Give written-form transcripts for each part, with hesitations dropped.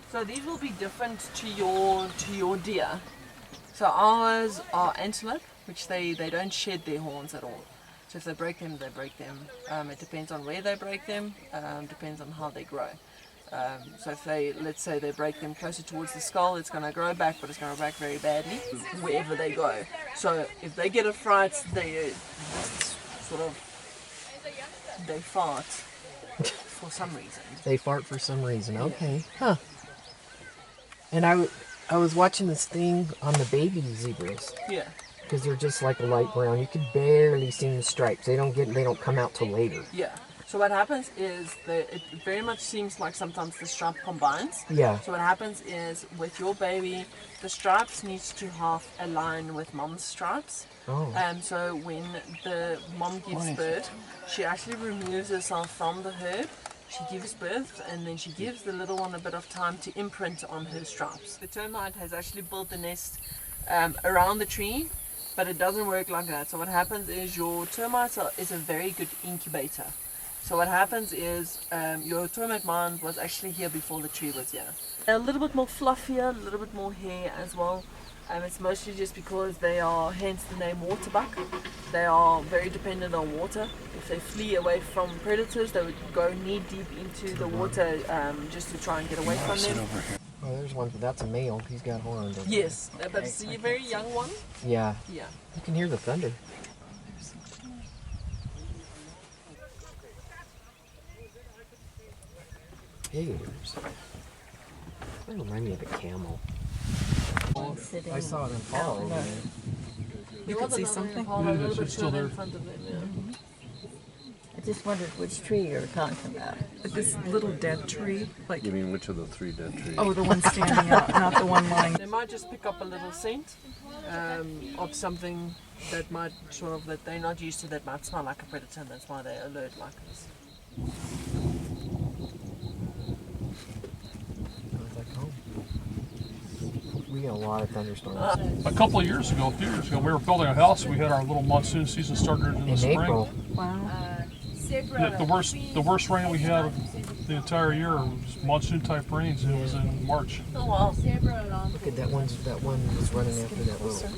So these will be different to your deer. So ours are antelope, which they don't shed their horns at all. So if they break them, they break them. It depends on where they break them, depends on how they grow. So if let's say they break them closer towards the skull, it's going to grow back, but it's going to grow back very badly wherever they go. So if they get a fright, they fart for some reason. They fart for some reason, okay. Huh. And I was watching this thing on the baby zebras. Yeah. Because they're just like a light brown. You could barely see the stripes. They don't come out till later. Yeah. So what happens is it very much seems like sometimes the stripe combines. Yeah. So what happens is with your baby, the stripes needs to half align with mom's stripes. Oh. So when the mom gives birth, she actually removes herself from the herd. She gives birth and then she gives the little one a bit of time to imprint on her stripes. The termite has actually built the nest around the tree, but it doesn't work like that. So what happens is your termite is a very good incubator. So what happens is your termite mound was actually here before the tree was here. A little bit more fluffier, a little bit more hair as well. It's mostly just because they are, hence the name waterbuck. They are very dependent on water. If they flee away from predators, they would go knee deep into the water just to try and get away from them. Oh, there's one. That's a male. He's got horns. Yes, but it's a very young one. Yeah. Yeah. You can hear the thunder. Hey, they remind me of a camel. I saw them fall over there. You could see something. It's still there. In front of them, yeah. I just wondered which tree you were talking about. This little dead tree, like You mean which of the 3 dead trees? oh, the one standing out, not the one lying. They might just pick up a little scent of something that might that they're not used to, that might smell like a predator, and that's why they're alert like this. Like home. We get a lot of thunderstorms. A couple of years ago, a few years ago, we were building a house. We had our little monsoon season started in the spring. April. Wow. The worst rain we had the entire year was monsoon type rains. It was in March. Oh wow. Look at that one. That one was running after that little.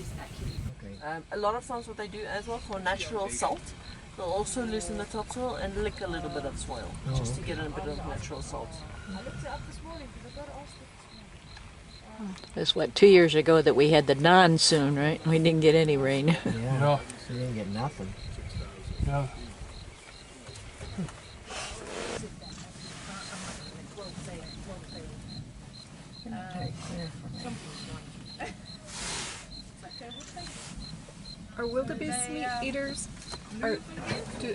Okay. A lot of times what they do as well for natural salt, they'll also loosen the topsoil and lick a little bit of soil just to get a bit of natural salt. That's what, 2 years ago that we had the monsoon, right? We didn't get any rain. Yeah. Yeah. We didn't get nothing. Yeah. Are wildebeest meat eaters?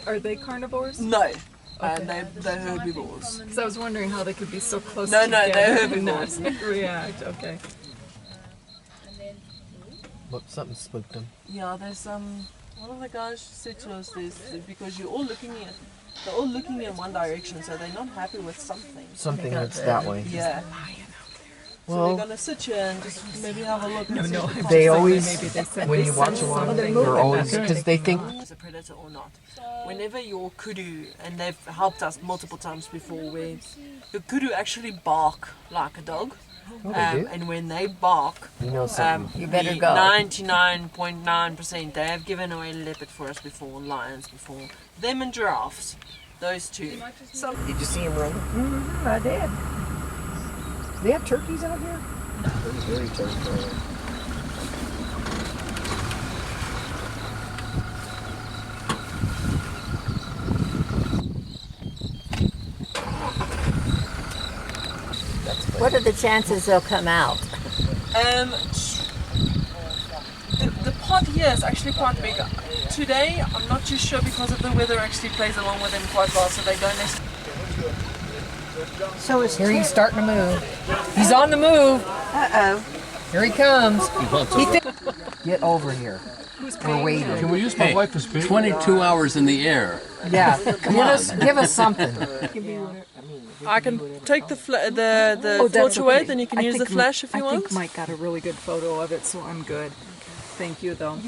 Are they carnivores? No, they're herbivores. So I was wondering how they could be so close No, together they're and not herbivores. react. Okay. Look, something spooked them. Yeah, there's one of the guys said to us this because they're all looking in one direction, so they're not happy with something. Something that's that way. Yeah. So Well, they're gonna sit here and just maybe have a look. And see if they find always, Maybe they said when they you watch sense along, something. they're always, because they think, as a predator or not. Whenever your kudu, and they've helped us multiple times before, where your kudu actually bark like a dog. oh, they do. And when they bark, You know something. You better go. 99.9% they have given away leopard for us before, lions before, them and giraffes, those two. Did you see him run? Mm-hmm, I did. They have turkeys out here? Very turkey. What are the chances they'll come out? The pod here is actually quite big. Today, I'm not too sure because of the weather actually plays along with them quite well, so they don't necessarily. So it's Here he's starting to move. He's on the move. Uh-oh. Here he comes. Get over here. We're waiting. Can we use my wife as bait? 22 hours in the air. Yeah. Give us something. I can take the Oh, torch that's away, okay. then you can I use the think flash if you I want. think Mike got a really good photo of it, so I'm good. Thank you, though.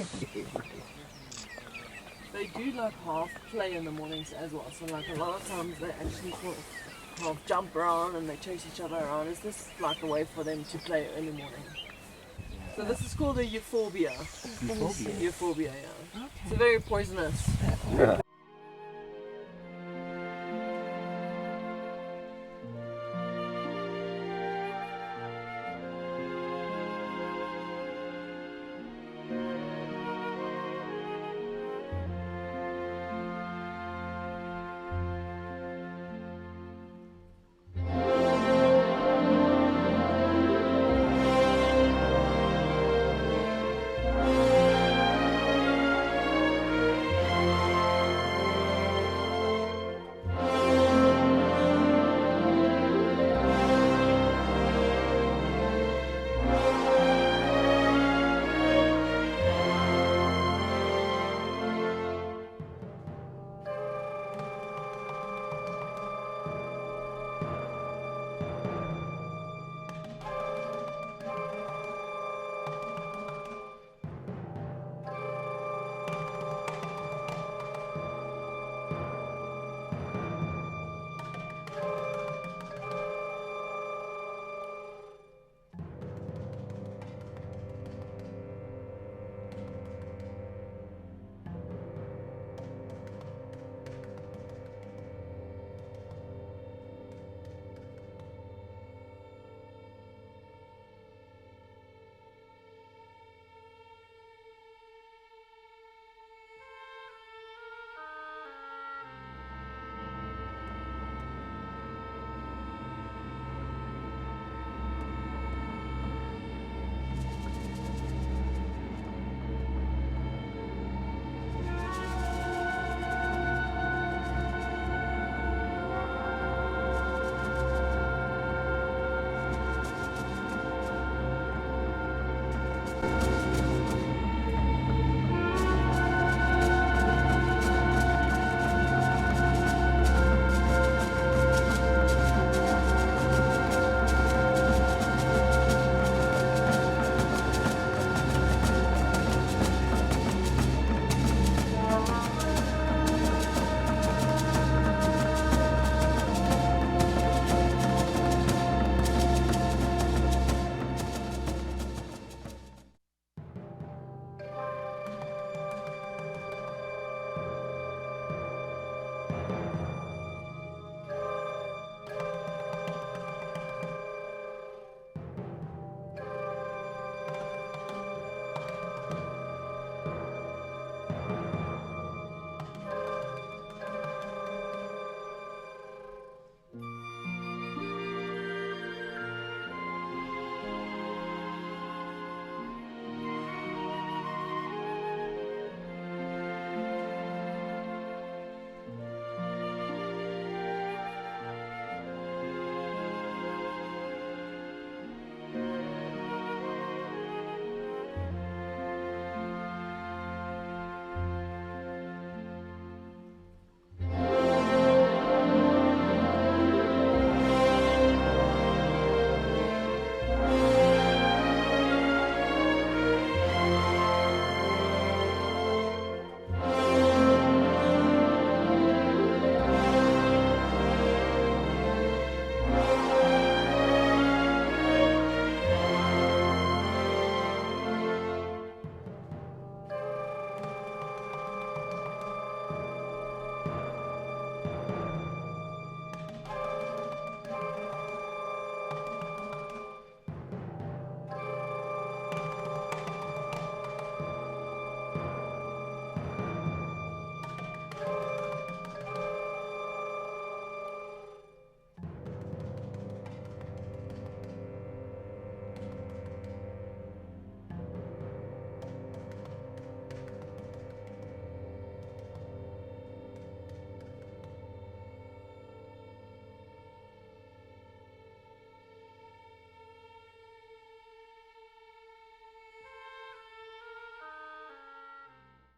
They do like half play in the mornings as well. So like a lot of times they actually sort of half jump around and they chase each other around. Is this like a way for them to play early morning? So this is called a euphorbia. Euphorbia, yeah. Okay. It's very poisonous.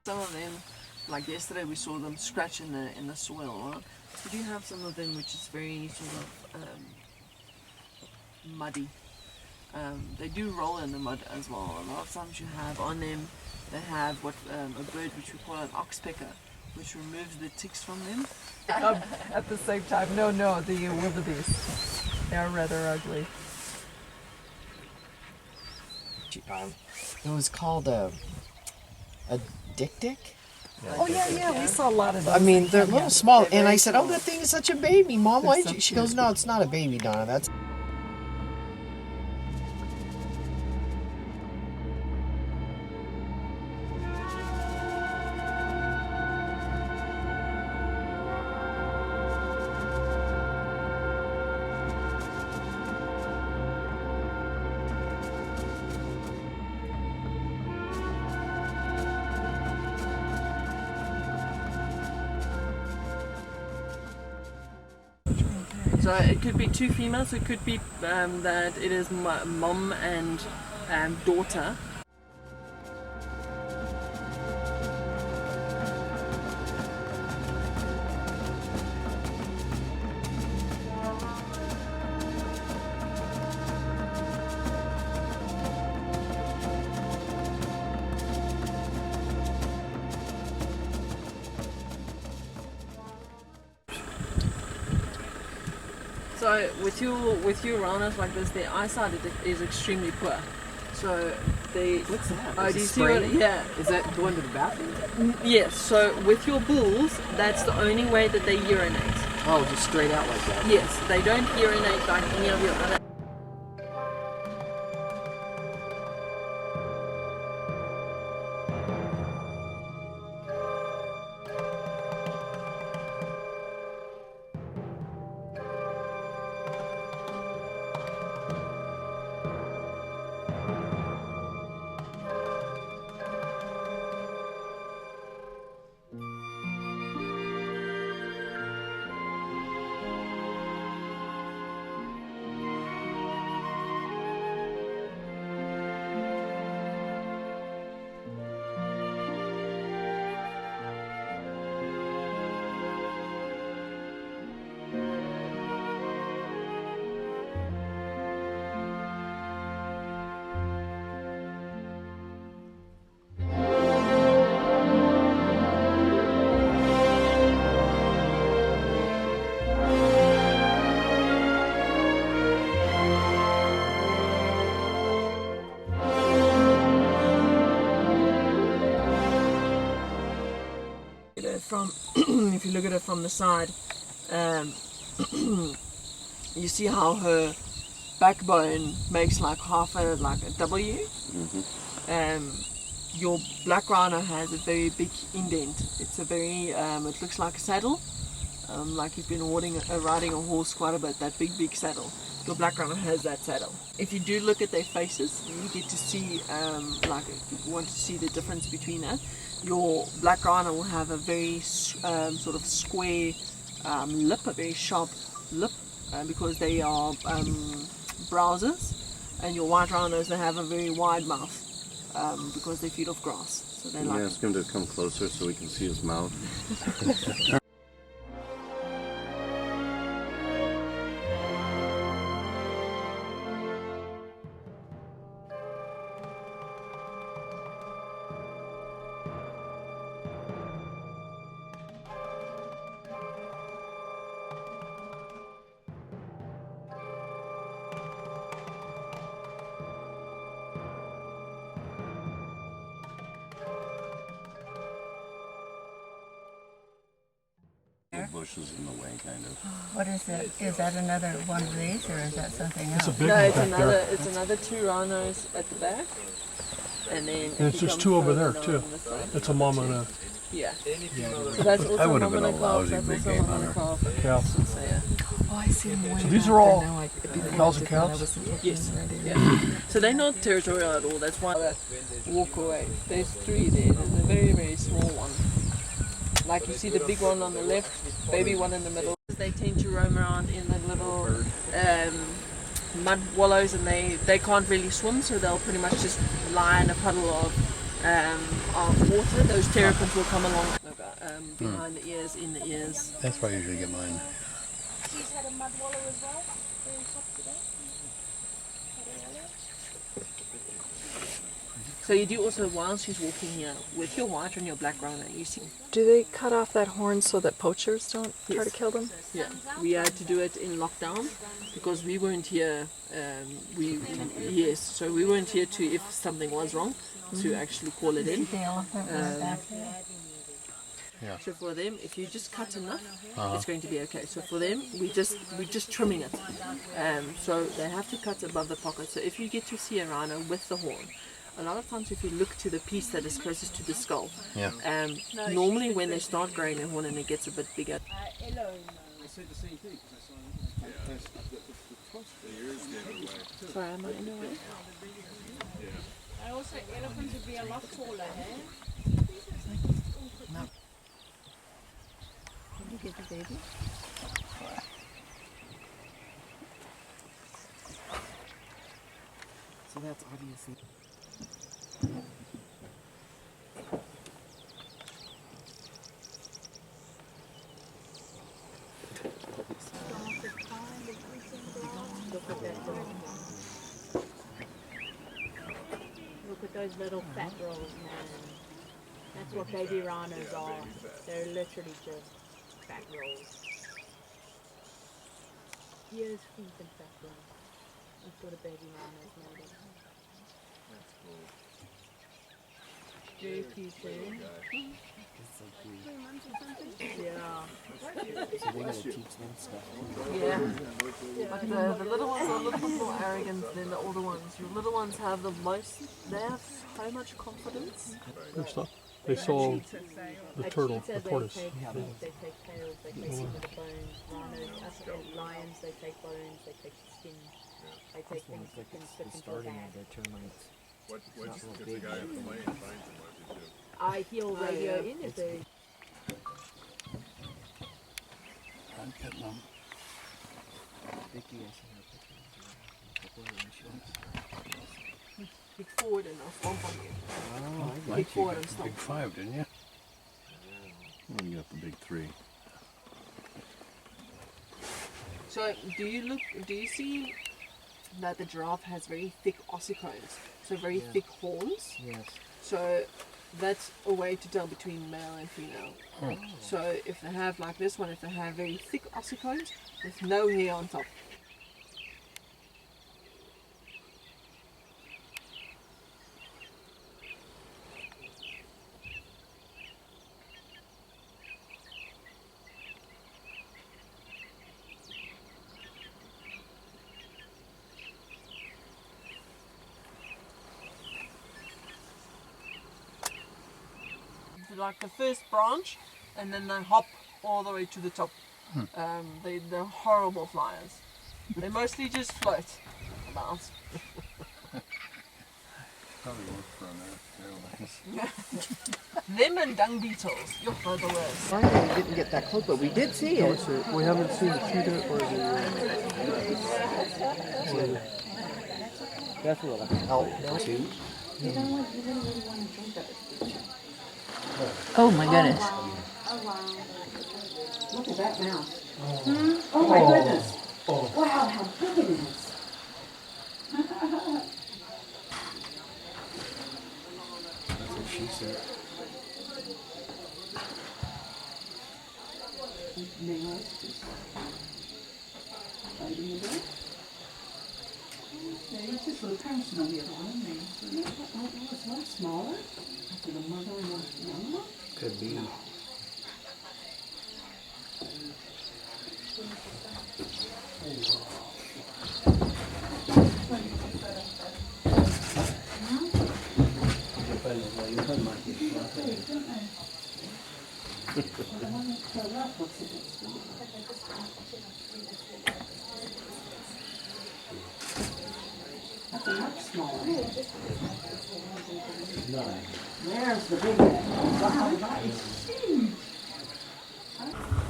Some of them like yesterday we saw them scratch in the soil, right? We do have some of them which is very sort of muddy. They do roll in the mud as well. A lot of times you have on them, they have what a bird which we call an oxpecker, which removes the ticks from them. At the same time, no, the wildebeest. They are rather ugly. It was called a dick. Oh yeah, we saw a lot of those. I mean, they're little small, They're and I very said, "Oh, small. that thing is such a baby, Mom." Why? so She goes, "No, it's not a baby, Donna. That's." So it could be two females. It could be that it is mom and daughter. So with your rhinos like this, their eyesight is extremely poor. So they. What's that? Oh, Is do it you see what? spraying? Yeah. Is that going to the bathroom? Yes. So with your bulls, that's the only way that they urinate. Oh, just straight out like that. Yes, they don't urinate like any of your other. From if you look at it from the side, you see how her backbone makes like a W. Your black rhino has a very big indent. It's a very it looks like a saddle, like you've been riding a horse quite a bit. That big saddle. Your black rhino has that saddle. If you do look at their faces, you get to see like if you want to see the difference between that. Your black rhino will have a very sort of square lip, a very sharp lip, because they are browsers, and your white rhinos, they have a very wide mouth because they feed off grass. So they Can like you ask him to come closer so we can see his mouth? The bushes in the way, kind of. What is that? Is that another one of these, or is that something else? It's a big no, one it's back another there. it's another two rhinos at the back, and then And it's just two over there too. It's a mom and a yeah. So that's also I would a have mom been and a calf. lousy That's big also a game mom and a hunter. calf. calf. So yeah. Oh, I see them way So these back are all there now, like, before cows I and did that, I calves? wasn't looking Yes. right in. Yeah. So they're not territorial at all. That's why they walk away. There's three there. There's a very small one. Like you see the big one on the left, baby one in the middle. They tend to roam around in the little mud wallows, and they can't really swim, so they'll pretty much just lie in a puddle of water. Those terrapins will come along. No bad. behind the ears, in the ears. That's why I usually get mine. She's had a mud wallow as well. Very top today. So you do also, while she's walking here, with your white and your black rhino, you see. Do they cut off that horn so that poachers don't try Yes. to kill them? Yeah, we had to do it in lockdown because we weren't here. So we weren't here to, if something was wrong, to actually call it in. The elephant was back there. So for them, if you just cut enough, it's going to be okay. So for them, we're just trimming it. So they have to cut above the pocket. So if you get to see a rhino with the horn, a lot of times if you look to the piece that is closest to the skull, Yeah. normally when they start growing their horn and it gets a bit bigger, sorry, am I in the way? I also, elephants would be a lot taller, eh? Did you get the baby? So that's obviously. Look at those little fat rolls, man. That's what baby rhinos are. They're literally just fat rolls. Ears, feet, and fat rolls. That's what a baby rhino is made of. That's cool. Very cute, eh? It's so cute. Yeah. So they gotta teach them stuff. Yeah. Like the little ones are a little bit more arrogant than the older ones. Your little ones have the most, they have so much confidence. Good stuff. They saw the turtle, the tortoise. They take tails, they take some of the bones. Rhinos, lions, they take bones, they take skin. They take things that can fit The into a starting bag. of their termites. What's if the guy on the plane finds him, what does he do? He'll radio in if they. I'm getting them. Vicky, I sent her a picture of a couple of insurance. Kick forward and I'll stomp on you. Oh, I Like you forward got and the stomp. big 5, didn't you? Well, you got the big 3. So do you see that the giraffe has very thick ossicones? So very thick horns? yes. So that's a way to tell between male and female. So if they have like this one, if they have very thick ossicones with no hair on top. Like the first branch, and then they hop all the way to the top. They're horrible flyers. They mostly just float about. Probably work for an airlines. Them and dung beetles, you're the worst. Finally, we didn't get that close, but we did see it. We haven't seen the cheetah or the. That's what I'm out now too. Oh my goodness. Look at that mouse. Oh my goodness. Wow, how big it is. That's what she said. Nails just right in the back. Okay, it's just a little tension on the other one. It's a lot smaller. After the mother and the young one. Could be. That's a much smaller. There's the big one. Wow, that is huge.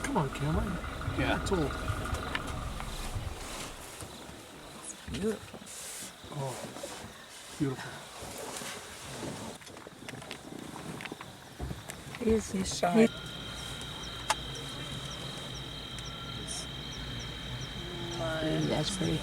Come on, Cameron. Yeah. It's all. Beautiful. Oh, beautiful. He's shy. That's pretty.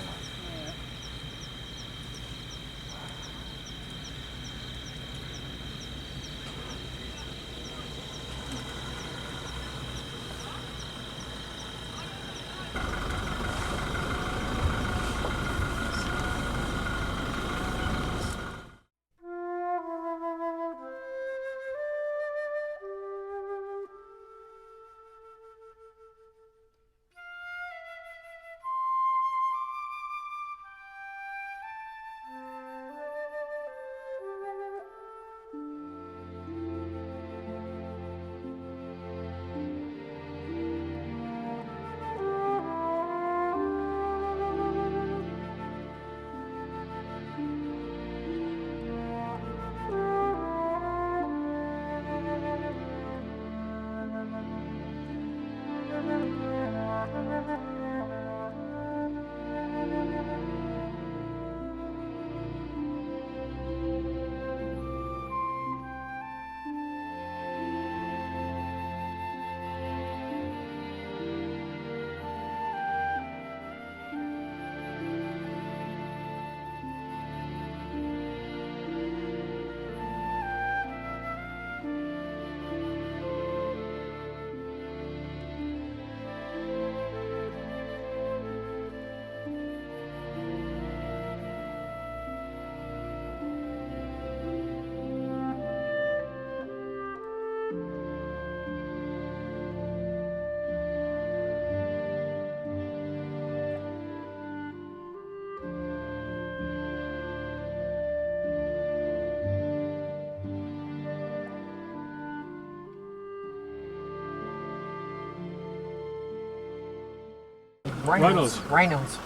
Rhinos. Rhinos.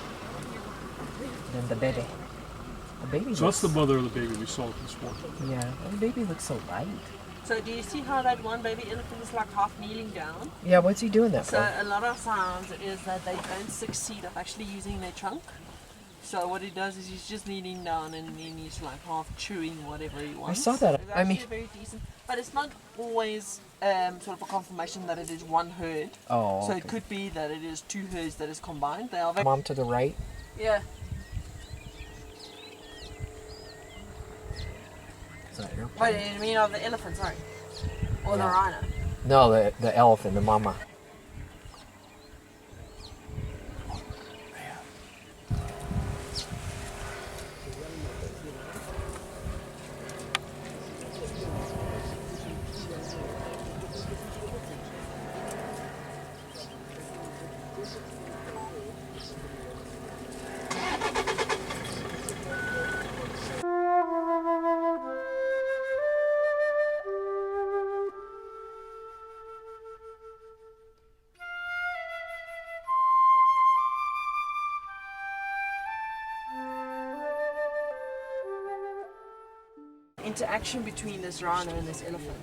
And the baby. The baby. So that's the mother of the baby we saw this morning. Yeah, the baby looks so light. So do you see how that one baby elephant is like half kneeling down? Yeah, what's he doing that So for? a lot of times is that they don't succeed of actually using their trunk. So what he does is he's just kneeling down and then he's like half chewing whatever he wants. I saw that. It's I mean, actually very decent, but it's not always sort of a confirmation that it is one herd. oh, So okay. it could be that it is two herds that is combined. They are very Mom to the right. yeah. Is that airplane? Wait, you mean of the elephant? Sorry, or the Yeah. rhino? No, the elephant, the mama. Interaction between this rhino and this elephant.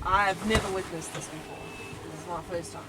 I have never witnessed this before. This is my first time.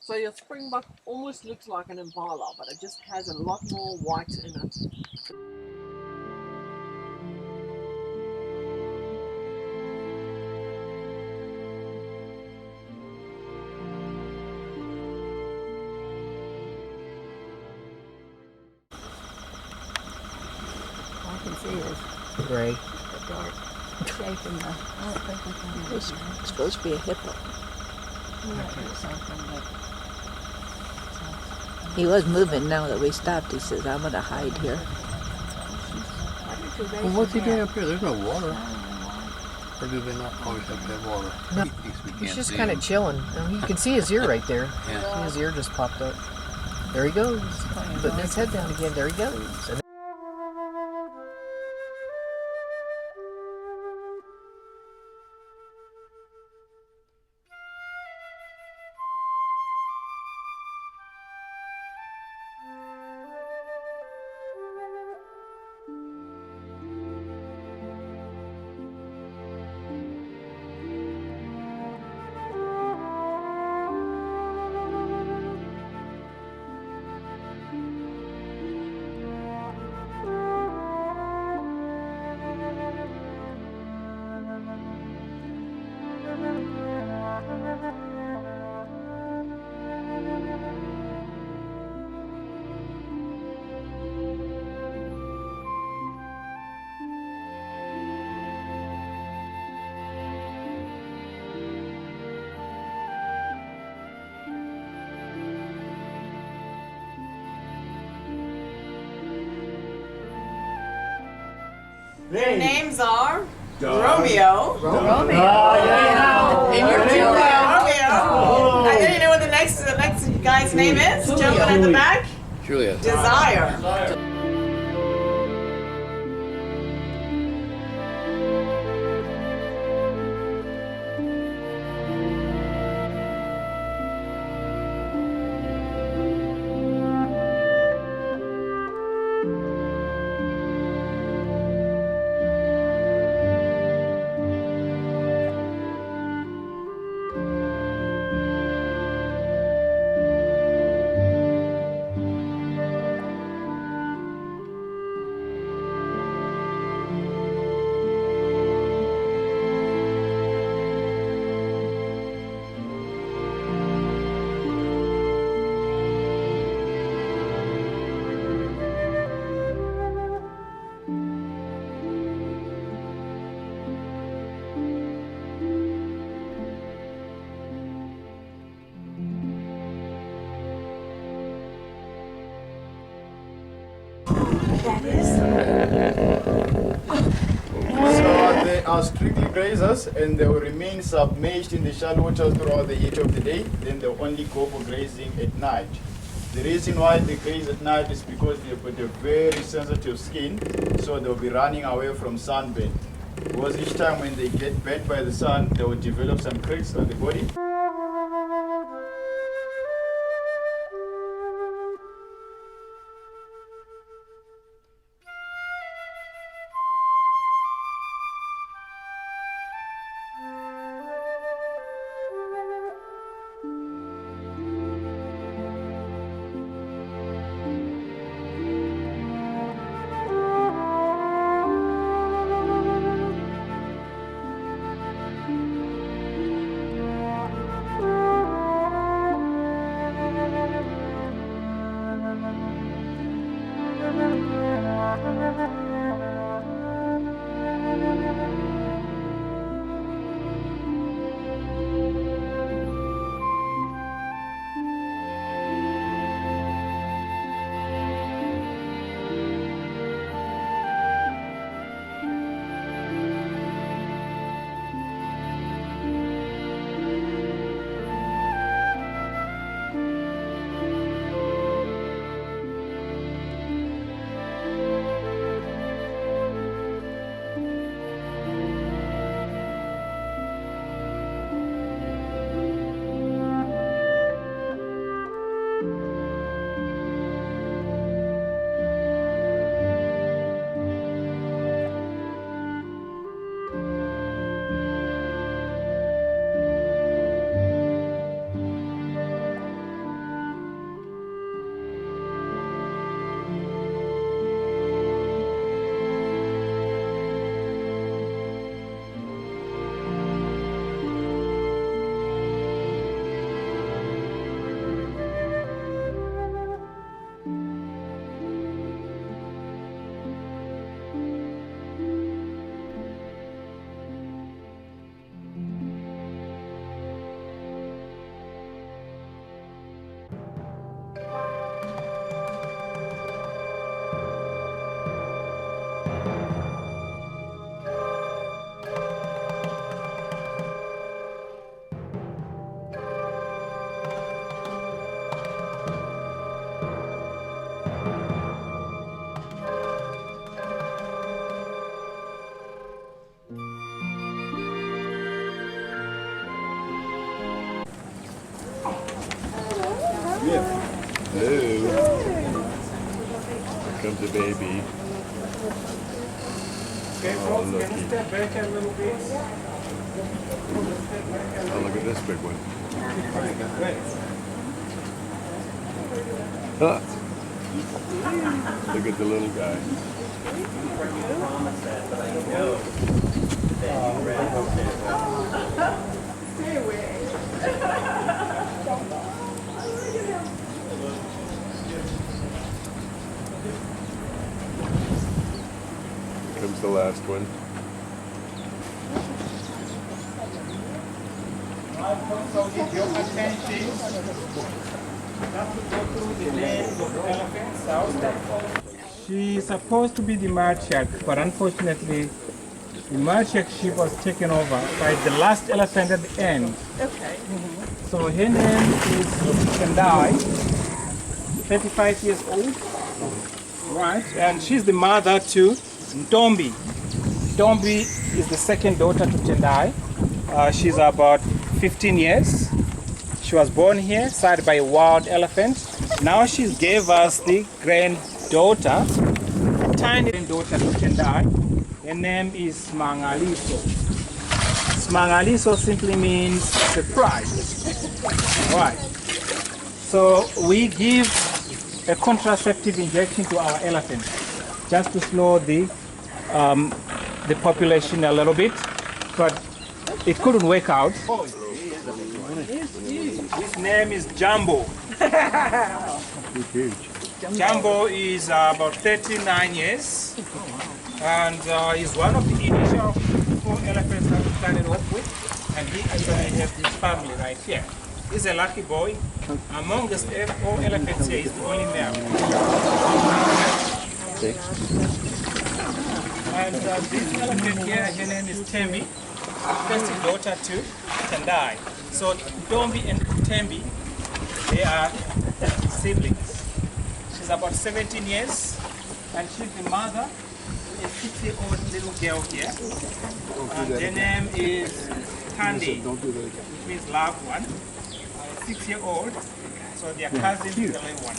So your springbok almost looks like an impala, but it just has a lot more white in it. see is Gray. the dark shape in the. I don't think we can. It's supposed to be a hippo. He was moving now that we stopped. He says, I'm going to hide here. Well, what's he doing up here? There's no water. Or do they not always have to have water? No. He thinks we He's can't just see kind him. of chilling. You can see his ear right there. Yeah. See his ear just popped up. There he goes. Putting his head down again. There he goes. And Their names are Romeo. And you're Romeo. And then you know what the next guy's name is? Jumping in the back? Julia. Desire. So they are strictly grazers and they will remain submerged in the shallow water throughout the heat of the day. Then they'll only go for grazing at night. The reason why they graze at night is because they've got a very sensitive skin, so they'll be running away from sunburn. Because each time when they get burnt by the sun, they will develop some cracks on the body. comes the baby. Okay, folks, can you step back a little bit? Oh, look at this big one. Ah. Look at the little guy. Stay away. Comes the last one. So need your attention. Not to go through the lanes of the elephants. She's supposed to be the Marchak, but unfortunately, the Marchak sheep was taken over by the last elephant at the end. Okay. So her name is Kendai, 35 years old. Right, and she's the mother to Ntombi. Ntombi is the second daughter to Tendai. She's about 15 years. She was born here, sired by a wild elephant. Now she gave us the granddaughter, a tiny granddaughter to Tendai. Her name is Mangaliso. Mangaliso simply means surprise. Right. So we give a contraceptive injection to our elephant just to slow the population a little bit, but it couldn't work out. His name is Jumbo. Jumbo is about 39 years, and he's one of the initial 4 elephants that we started off with, and he actually has his family right here. He's a lucky boy. Among the 4 elephants here, he's the only male. And this elephant here, her name is Tembi, first daughter to Tendai. So Ntombi and Tembi, they are siblings. She's about 17 years, and she's the mother to a 6-year-old little girl here. And her name is Kandi, which means loved one. 6-year-old, so they are cousins to the little one.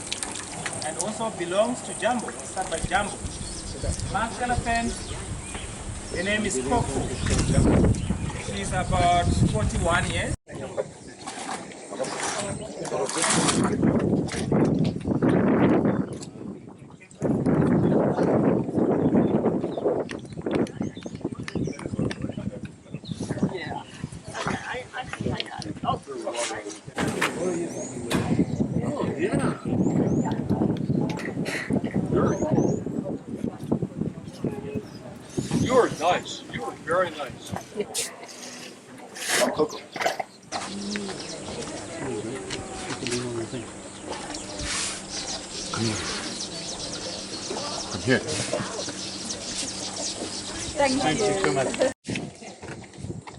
And also belongs to Jumbo, started by Jumbo. Last elephant, the name is Coco. She's about 41 years. You're nice. You are very nice. Coco. Come here. Come here. Thank you so much.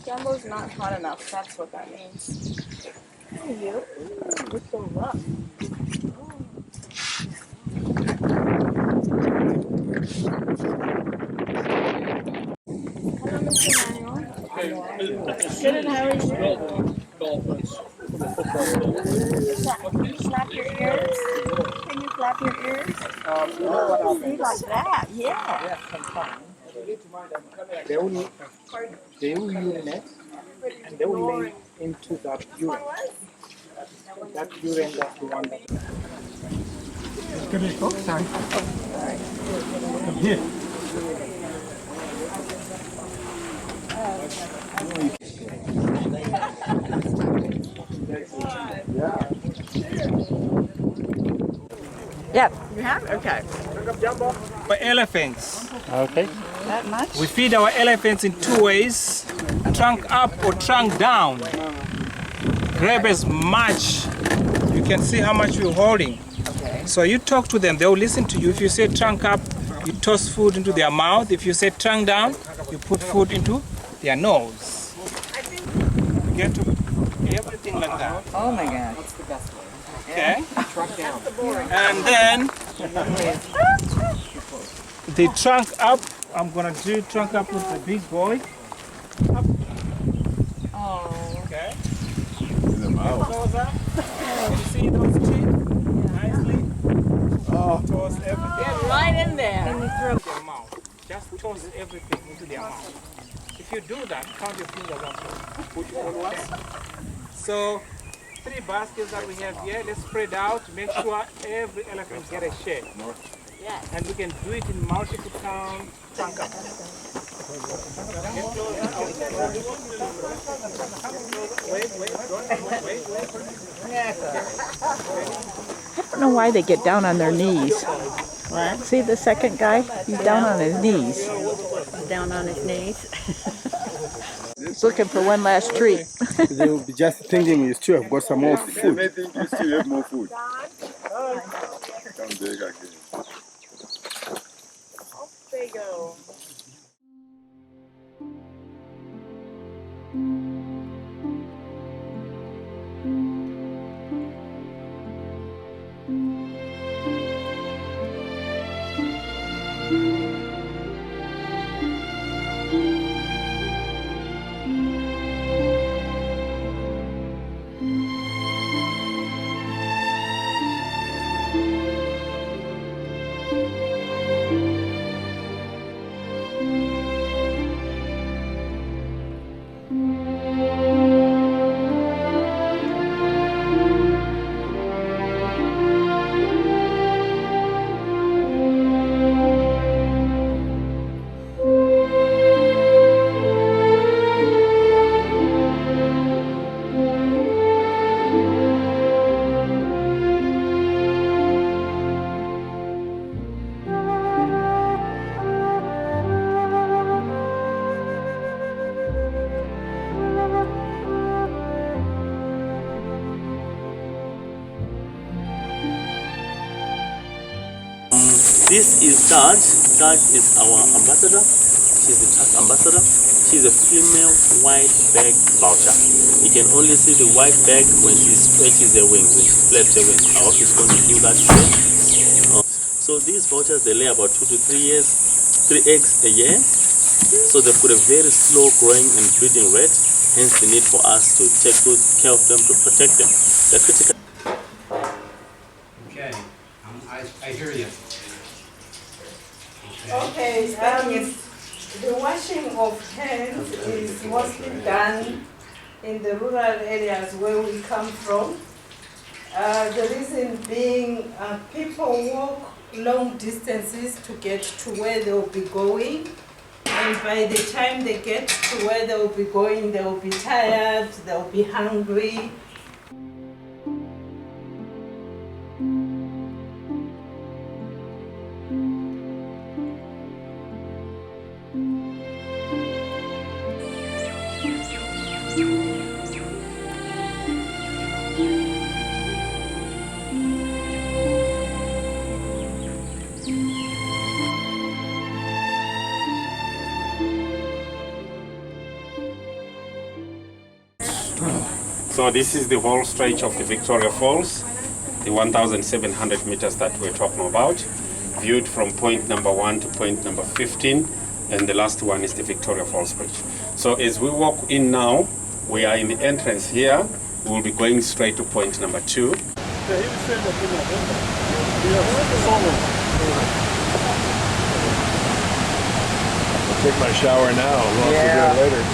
Jumbo's not hot enough, that's what that means. Thank you. You're so rough. Hello, Mr. Manuel. Good, and how are you? Can you slap your ears? Can you flap your ears? See, like that, yeah. They will urinate, and they will lay into that urine. That urine, that's the one that... Oh, sorry. Come here. Yep. You have? Okay. For elephants. Okay. That much? We feed our elephants in 2 ways, trunk up or trunk down. Grab as much. You can see how much we're holding. Okay. So you talk to them, they'll listen to you. If you say trunk up, you toss food into their mouth. If you say trunk down, you put food into their nose. You get to everything like that. Oh my God. Okay? And then the trunk up, I'm gonna do trunk up with the big boy. Up. Oh. Okay? The mouth. Toes up. You see those teeth? Nicely. Oh. Toes everything. Right just toss everything into their mouth. If you do that, count your fingers up. Put all once. So 3 baskets that we have here, let's spread out, make sure every elephant get a share. Yeah. And we can do it in multiple count chunks. Wait. I don't know why they get down on their knees. What? See the second guy? He's down on his knees. Down on his knees. He's looking for one last treat. They will be just thinking you still have got some more food. They may think you still have more food. Come big again. There you go. This is Taj. Taj is our ambassador. She's the Taj ambassador. She's a female white-back vulture. You can only see the white back when she stretches her wings, when she flaps her wings. I hope she's going to do that today. So these vultures, they lay about 2 to 3 eggs a year. So they've got a very slow growing and breeding rate. Hence the need for us to take good care of them, to protect them. They're critical. Okay, I hear you. Okay, the washing of hands is mostly done in the rural areas where we come from. The reason being people walk long distances to get to where they'll be going, and by the time they get to where they'll be going, they'll be tired, they'll be hungry. So this is the whole stretch of the Victoria Falls, the 1,700 meters that we're talking about, viewed from point number 1 to point number 15, and the last one is the Victoria Falls Bridge. So as we walk in now, we are in the entrance here. We will be going straight to point number 2. I'll take my shower now. We'll have to do it later.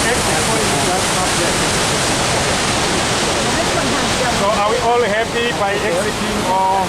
So are we all happy by exiting or?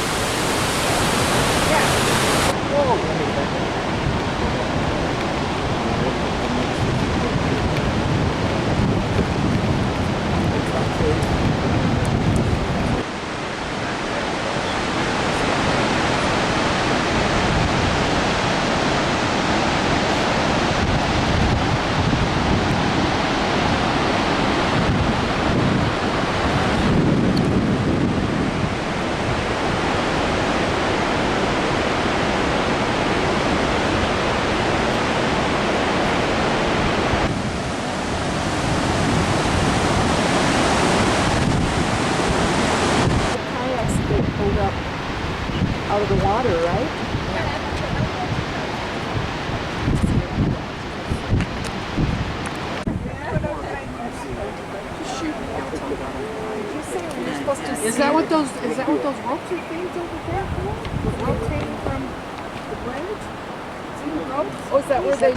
Kayaks get pulled up out of the water, right? Is that what those ropes are things over there for? Rotating from the bridge? Ropes? Oh, is that where they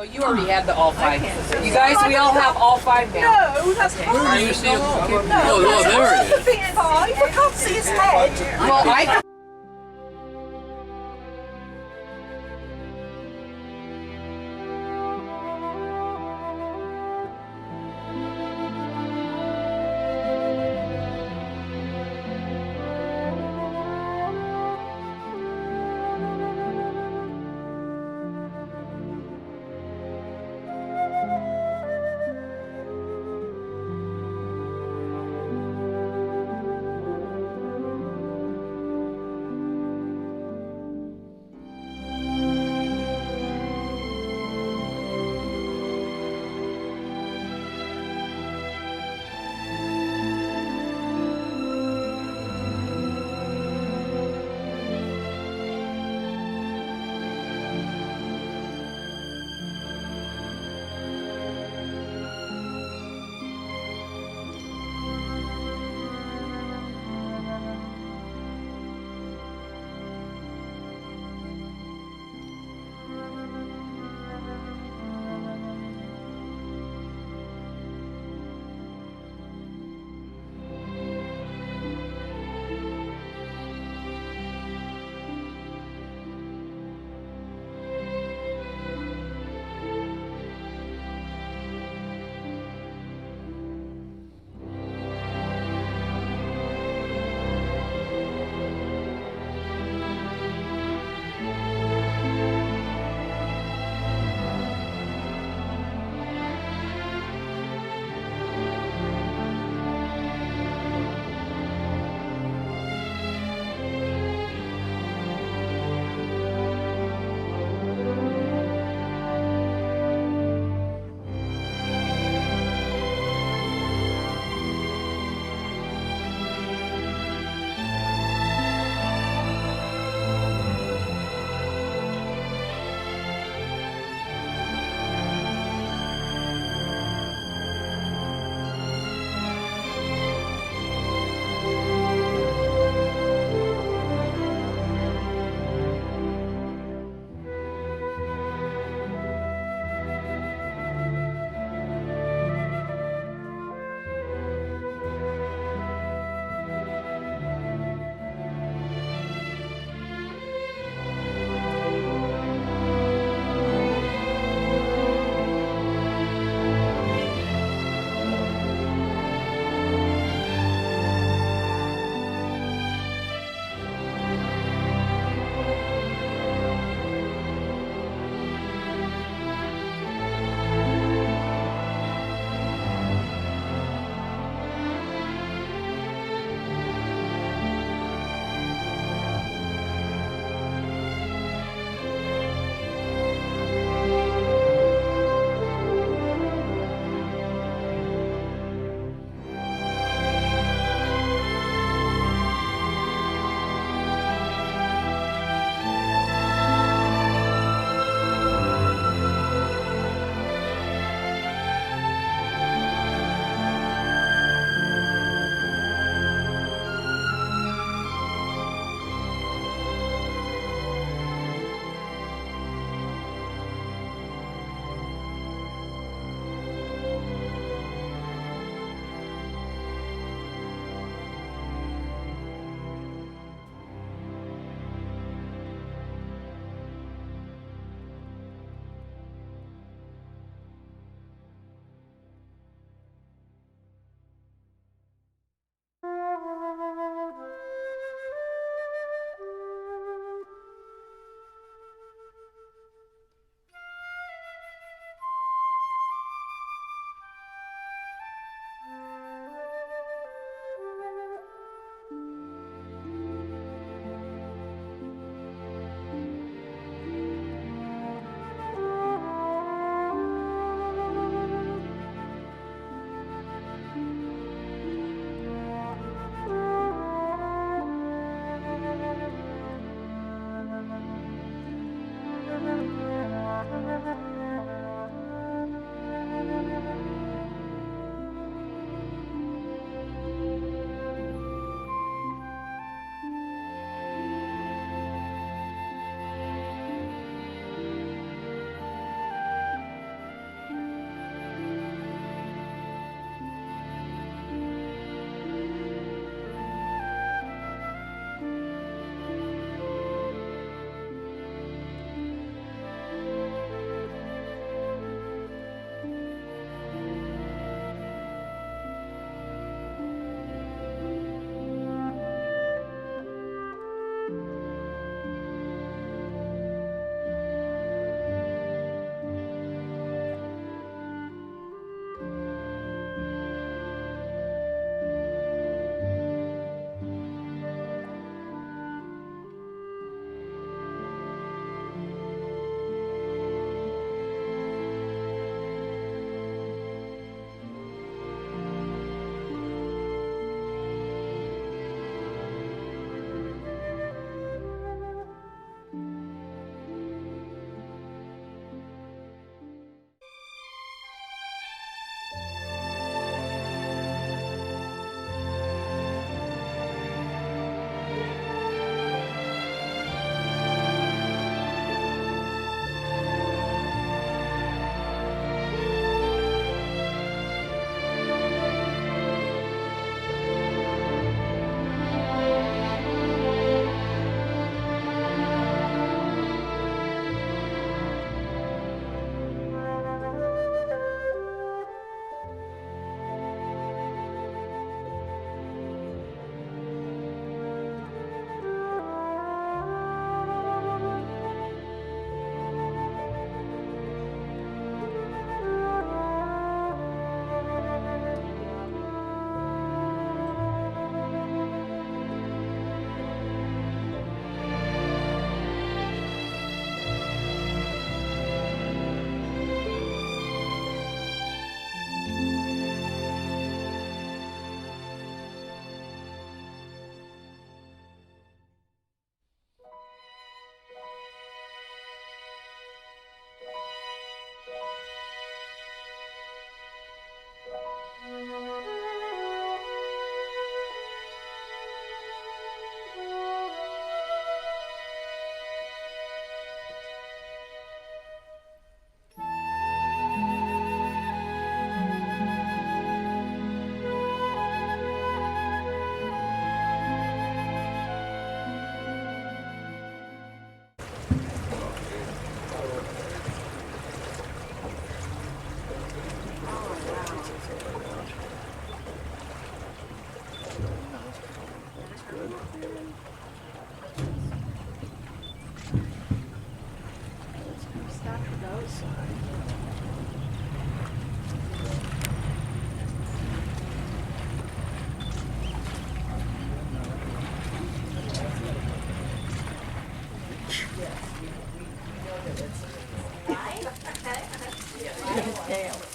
Oh, you already had the all five. You guys, we all have all five now. No, that's fine. Where do you see him? No, Oh, there he is. the big five. I can't see his head. Well, I.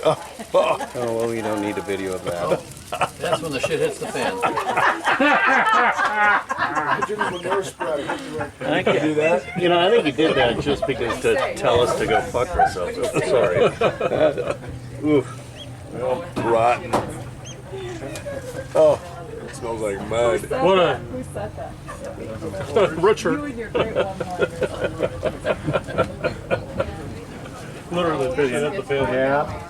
Oh, well, we don't need a video of that. That's when the shit hits the fan. I think you do that. You know, I think he did that just because to tell us to go fuck ourselves. Oh, sorry. Oof. Well, rotten. Oh, it smells like mud. What a Who said that? Richard. You and your great one-liners. Literally, the hit the fan. Yeah.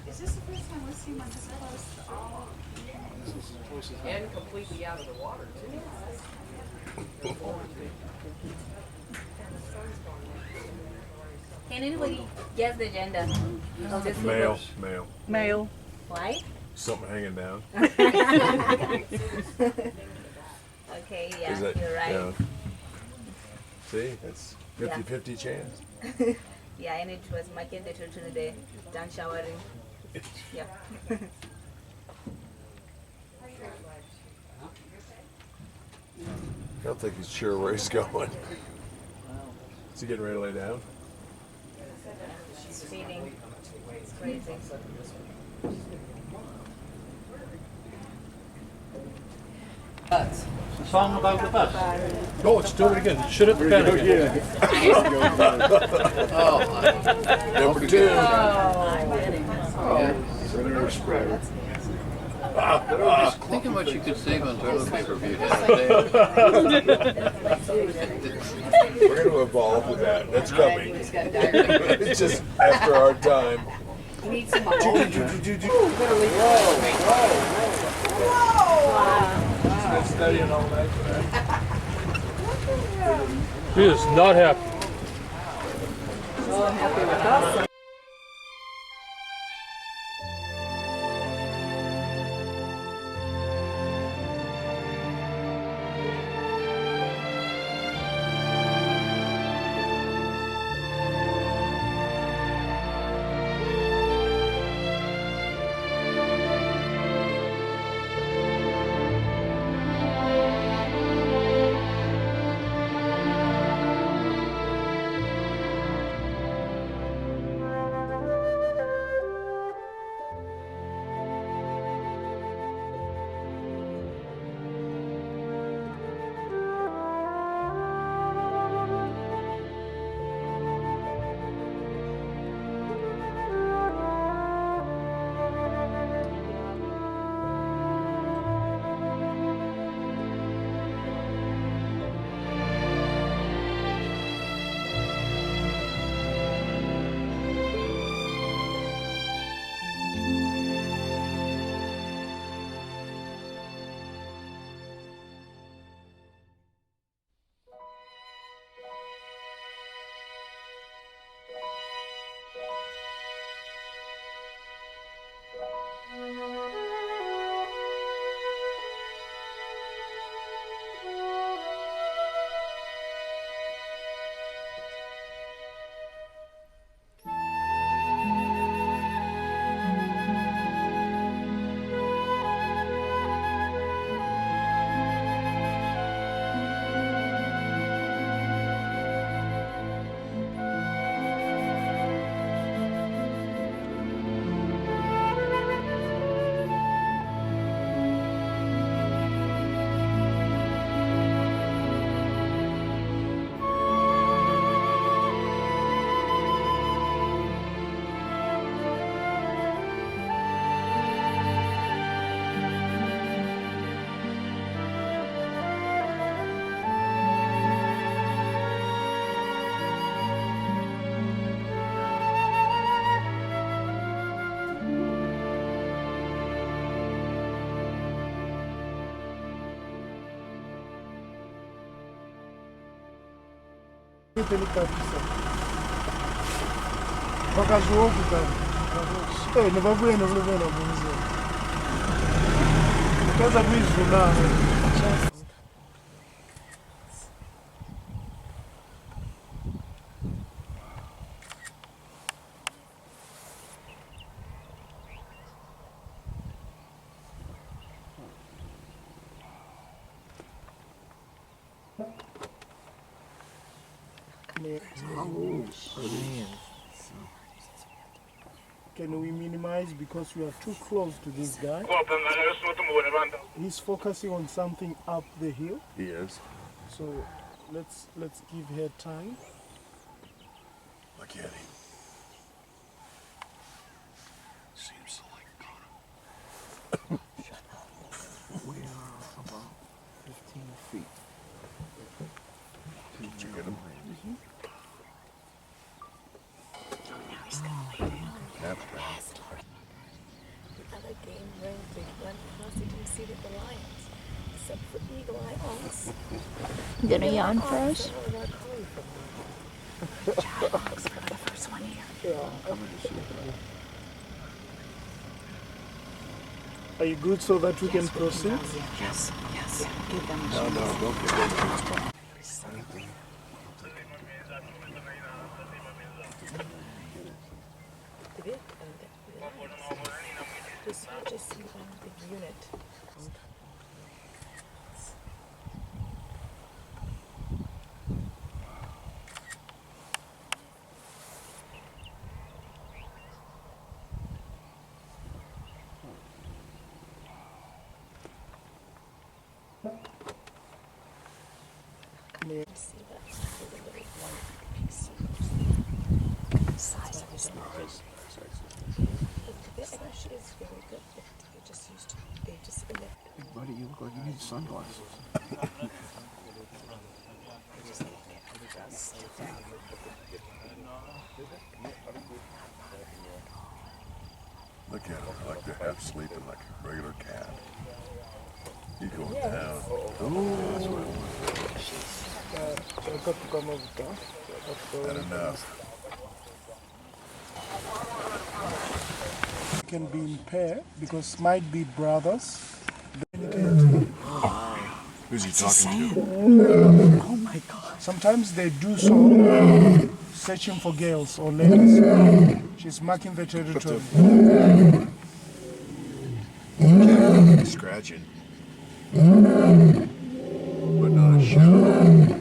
Is this the first time we've seen one this close to all? And completely out of the water, too. Can anybody guess the gender of this Male, zebra? male. Male. Why? Something hanging down. Okay, yeah, Is that, you're right. yeah. See, it's 50-50 chance. Yeah, and it was marking the turtle today, done showering. Yeah. I don't think he's sure where he's going. Is he getting ready to lay down? She's feeding. It's crazy. Song about the bus. Oh, let's do it again. Shit at the fan again. Number 2. Think how much you could save on toilet paper if you had We're going to evolve with that. That's coming. It's just after our time. You need some more. Studying all night for that. He is not happy. So happy with us. Wakajua huku kani. Nova bwino vile vile bunzo. Kaza bwizo na. Oh, man. Can we minimize because we are too close to this guy? He's focusing on something up the hill. He is. So let's give her time. Look at him. Seems to like Connor. Shut up. We are about 15 feet. Did you get him? Now he's gonna lay down. Yep. The other game ran big run across, he didn't see the lions. Except for eagle eye hawks. You gonna yawn for us? Hawks for the first one here. Are you good so that we can proceed? Yes, yes. Give them a No, chance. don't get them. Just see one big unit. See that little one piece of size of his nose. This actually is very good. They just used to, they just in there. Hey, buddy, you look like you need sunglasses. Look at him, like they're half sleeping like a regular cat. He's going down. Oh, that's what it was. Not enough. Can be in pair because might be brothers. Who's he talking to? Oh my God. Sometimes they do so searching for girls or ladies. She's marking the territory. Scratching. But not a show.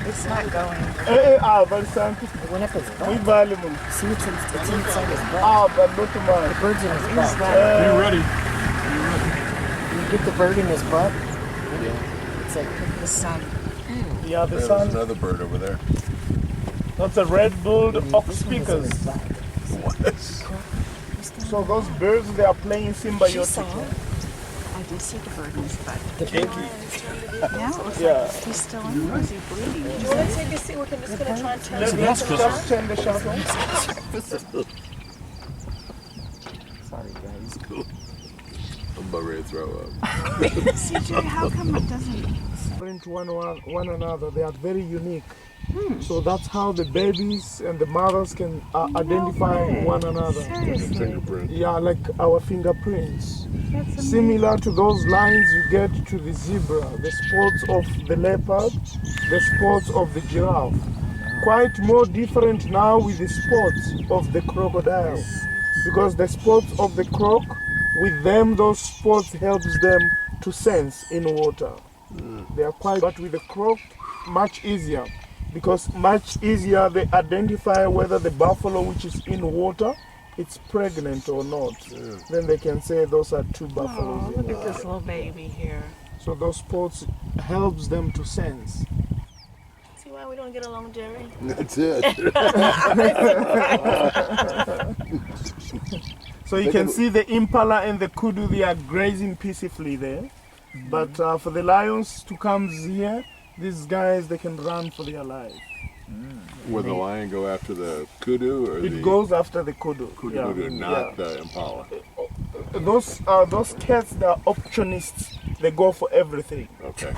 It's not going. It went up his butt. See, it's inside his butt. The bird's in his butt. Are you ready? You get the bird in his butt? It's like the sun. Yeah, the There's sun. another bird over there. That's a red-billed ox speakers. What? So those birds, they are playing symbiotic. I did see the bird in his butt. The pinky. Yeah, it was Yeah. like he's still in there. Is he bleeding? Do you want to take a seat? We're just going to try and turn Let's the just turn the shadow. Sorry, guys. Cool. I'm about ready to throw up. CJ, how come it doesn't? Different one another. They are very unique. So that's how the babies and the mothers can identify one another. Seriously? Yeah, like our fingerprints. That's amazing. Similar to those lines you get to the zebra, the spots of the leopard, the spots of the giraffe. Quite more different now with the spots of the crocodile. Because the spots of the croc, with them those spots helps them to sense in water. They are quite, but with the croc, much easier. Because much easier they identify whether the buffalo which is in water it's pregnant or not. Then they can say those are two buffaloes. Oh, look at this little baby here. So those spots helps them to sense. See why we don't get along, Jerry? That's it. So you can see the impala and the kudu, they are grazing peacefully there. But for the lions to come here, these guys, they can run for their life. Would the lion go after the kudu or It goes after the kudu. kudu, not the impala? Those cats, they are opportunists. They go for everything. Okay.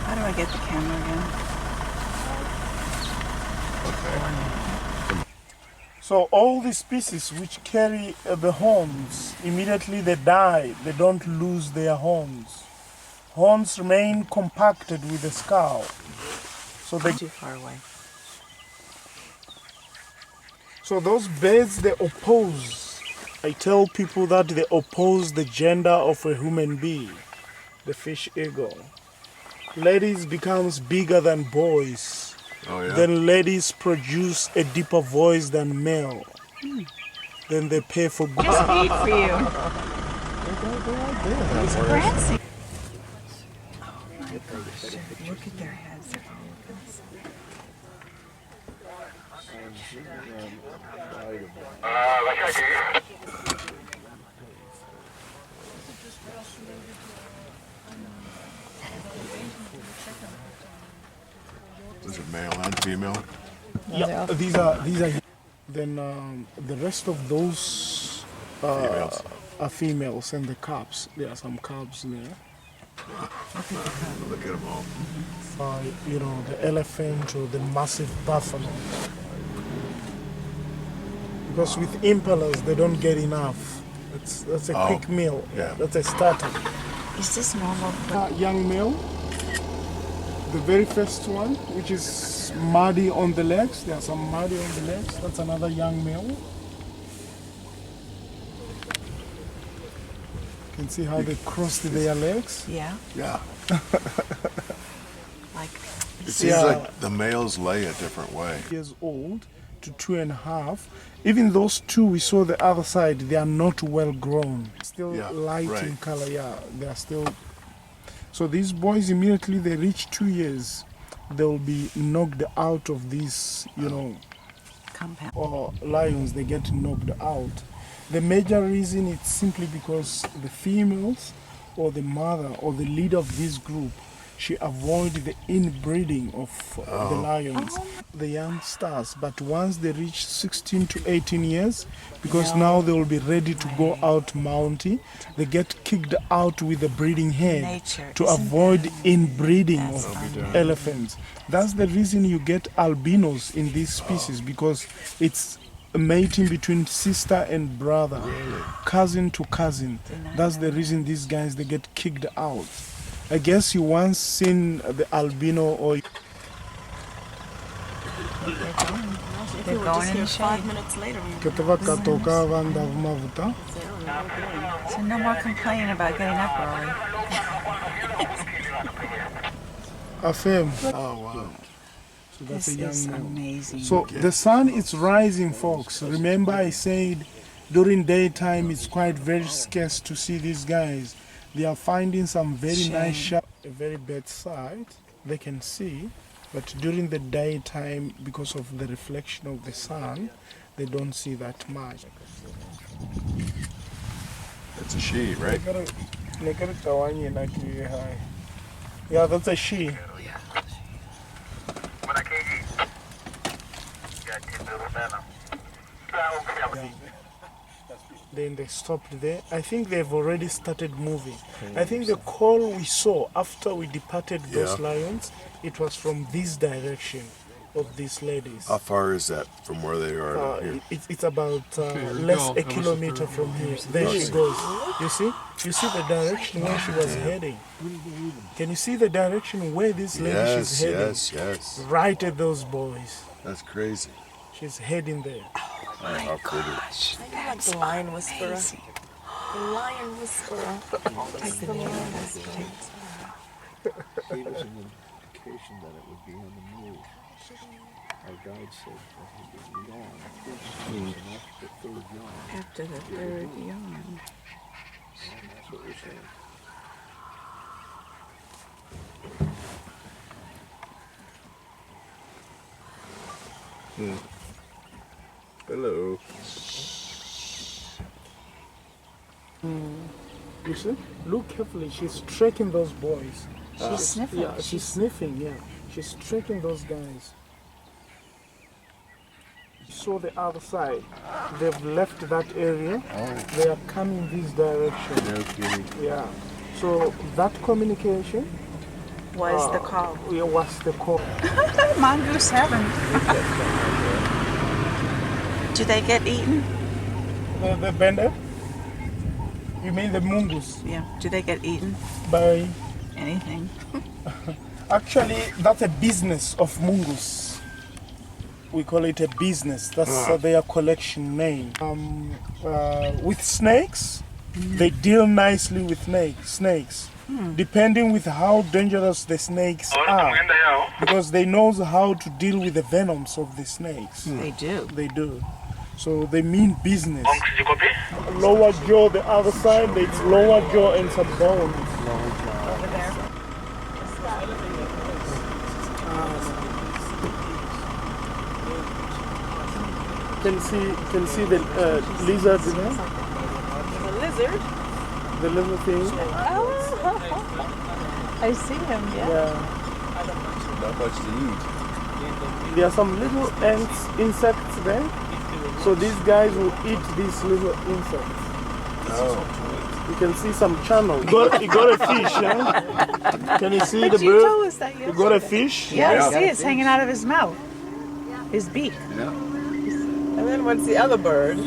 How do I get the camera again? So all the species which carry the horns, immediately they die. They don't lose their horns. Horns remain compacted with the skull. So they Too far away. So those birds, they oppose. I tell people that they oppose the gender of a human being. The fish eagle. Ladies becomes bigger than boys. Oh, yeah? Then ladies produce a deeper voice than male. Then they pay for good. Just eat for you. It's prancing. Oh my gosh. Look at their heads. They're all Is it male and female? Yeah, these are. Then the rest of those are females, and the cubs. There are some cubs there. Look at them all. You know, the elephant or the massive buffalo. Because with impalas, they don't get enough. That's a quick meal. Yeah. That's a starter. Is this normal? Young male. The very first one, which is muddy on the legs. There are some muddy on the legs. That's another young male. You can see how they crossed their legs. Yeah. Yeah. Like. It seems like the males lay a different way. Years old to 2.5. Even those two we saw the other side, they are not well grown. Still light in color. Yeah, they are still. So these boys, immediately they reach 2 years, they'll be knocked out of these, compound. Or lions, they get knocked out. The major reason is simply because the females or the mother or the leader of this group, she avoid the inbreeding of the lions, the young stars. But once they reach 16 to 18 years, because now they will be ready to go out mounting, they get kicked out with the breeding hen to avoid inbreeding of elephants. That's the reason you get albinos in this species, because it's a mating between sister and brother, cousin to cousin. That's the reason these guys, they get kicked out. I guess you once seen the albino or... They're going in the shade. 5 minutes later. So no more complaining about getting up early. Affirm. Oh, wow. So that's This a young is male. amazing. So the sun is rising, folks. Remember I said during daytime it's quite very scarce to see these guys. They are finding some very nice shot, a very bad sight, they can see, but during the daytime, because of the reflection of the sun, they don't see that much. It's a she, right? Yeah, that's a she. Then they stopped there. I think they've already started moving. I think the call we saw after we departed those lions, it was from this direction of these ladies. How far is that from where they are? It's about less a kilometer from here. There she goes. You see? You see the direction where she was heading. Can you see the direction where this lady is heading? Yes. Right at those boys. That's crazy. She's heading there. How pretty. That's the lion whisperer. The lion whisperer. That's the lion whisperer. Gave us an indication that it would be on the move. Our guide said that he would yawn after the third yawn. After the third yawn. That's what we're saying. Hello. You see? Look carefully. She's tracking those boys. She's sniffing. Yeah, she's sniffing. Yeah, she's tracking those guys. So the other side, they've left that area. They are coming this direction. No kidding. Yeah. So that communication Was the call. Yeah, was the call. Mongoose heaven. Do they get eaten? The bender? You mean the mungus? Yeah. Do they get eaten? By anything? Actually, that's a business of mungus. We call it a business. That's their collection name. With snakes, they deal nicely with snakes. Depending with how dangerous the snakes are, because they know how to deal with the venoms of the snakes. They do. They do. So they mean business. Lower jaw, the other side, it's lower jaw and some bones. Over there. Can see the lizard in there? The lizard? The little thing. Oh, I see him, yeah. Not much to eat. There are some little ants, insects there. So these guys will eat these little insects. Oh. You can see some channels. You got a fish, huh? Can you see the But you bird? told us that You got a fish? Yeah, I see it's hanging out of his mouth. His beak. Yeah. And then what's the other bird?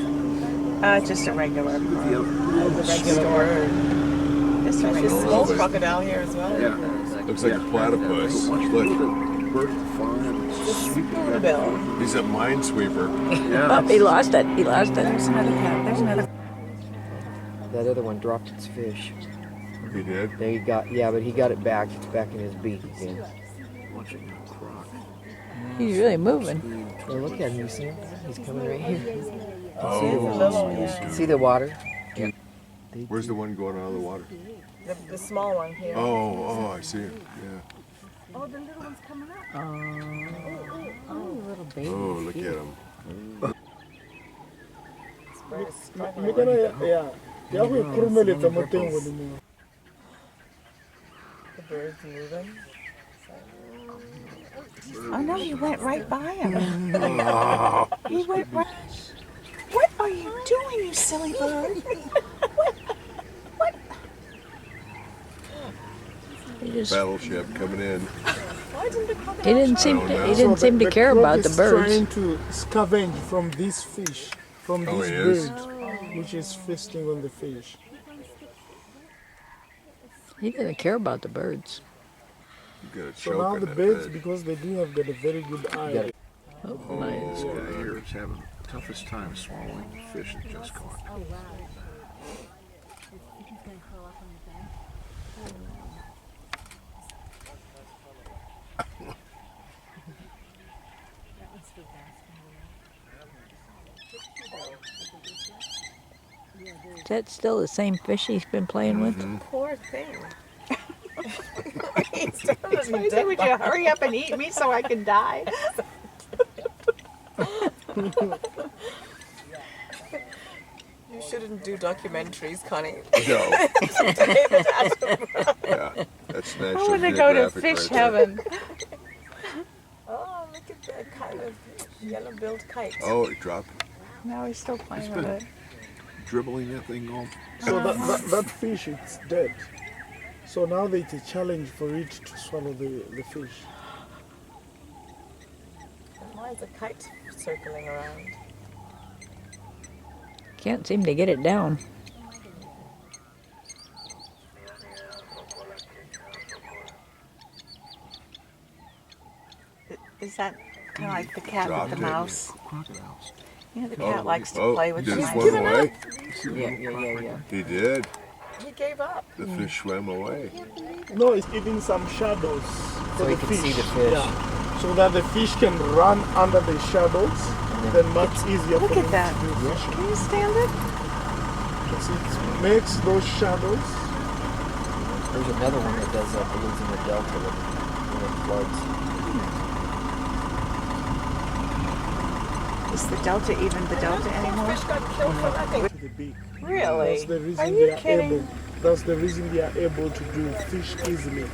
Just a regular bird. The regular bird. Just a regular small crocodile here as well. Yeah. Looks like a platypus. Look. Spoonbill. He's a minesweeper. Oh, he lost it. He lost it. There's another cat. There's another. That other one dropped its fish. He did? But he got it back. It's back in his beak again. He's really moving. Oh, look at him. You see him? He's coming right here. Oh. See the water? Where's the one going out of the water? The small one here. Oh, I see him. Yeah. Oh, the little one's coming up. Oh, little baby. Oh, look at him. The bird's moving. Oh no, he went right by him. He went right. What are you doing, you silly bird? What? Battleship coming in. He didn't seem to care about the birds. Trying to scavenge from this fish, from Oh, this he is? bird, which is feasting on the fish. He didn't care about the birds. So now the birds, because they do have got a very good eye. This guy here is having the toughest time swallowing the fish that just caught. Is that still the same fish he's been playing with? Poor thing. Would you hurry up and eat me so I can die? You shouldn't do documentaries, Connie. No. Yeah, that's National I want to go to Geographic fish right there. heaven. Oh, look at that kind of yellow-billed kite. Oh, it dropped. Now he's still playing He's with been it. dribbling that thing all. So that fish, it's dead. So now it's a challenge for it to swallow the fish. Why is a kite circling around? Can't seem to get it down. Is that kind of like the cat Dropped with the it. mouse? Crocodiles. Yeah, the cat likes to play with did the he mouse. swim away? Yeah. He did. He gave up. The fish swam away. No, it's even some shadows for So the you can fish. see the fish. Yeah. So that the fish can run under the shadows, then much easier Look for at them that. to do fishing. Can you stand it? Because it makes those shadows. There's another one that does that, that lives in the delta when it floods. Is the delta even the delta anymore? Fish got killed for nothing. The beak. Really? That's the reason Are you they are kidding? able. That's the reason they are able to do fish easily,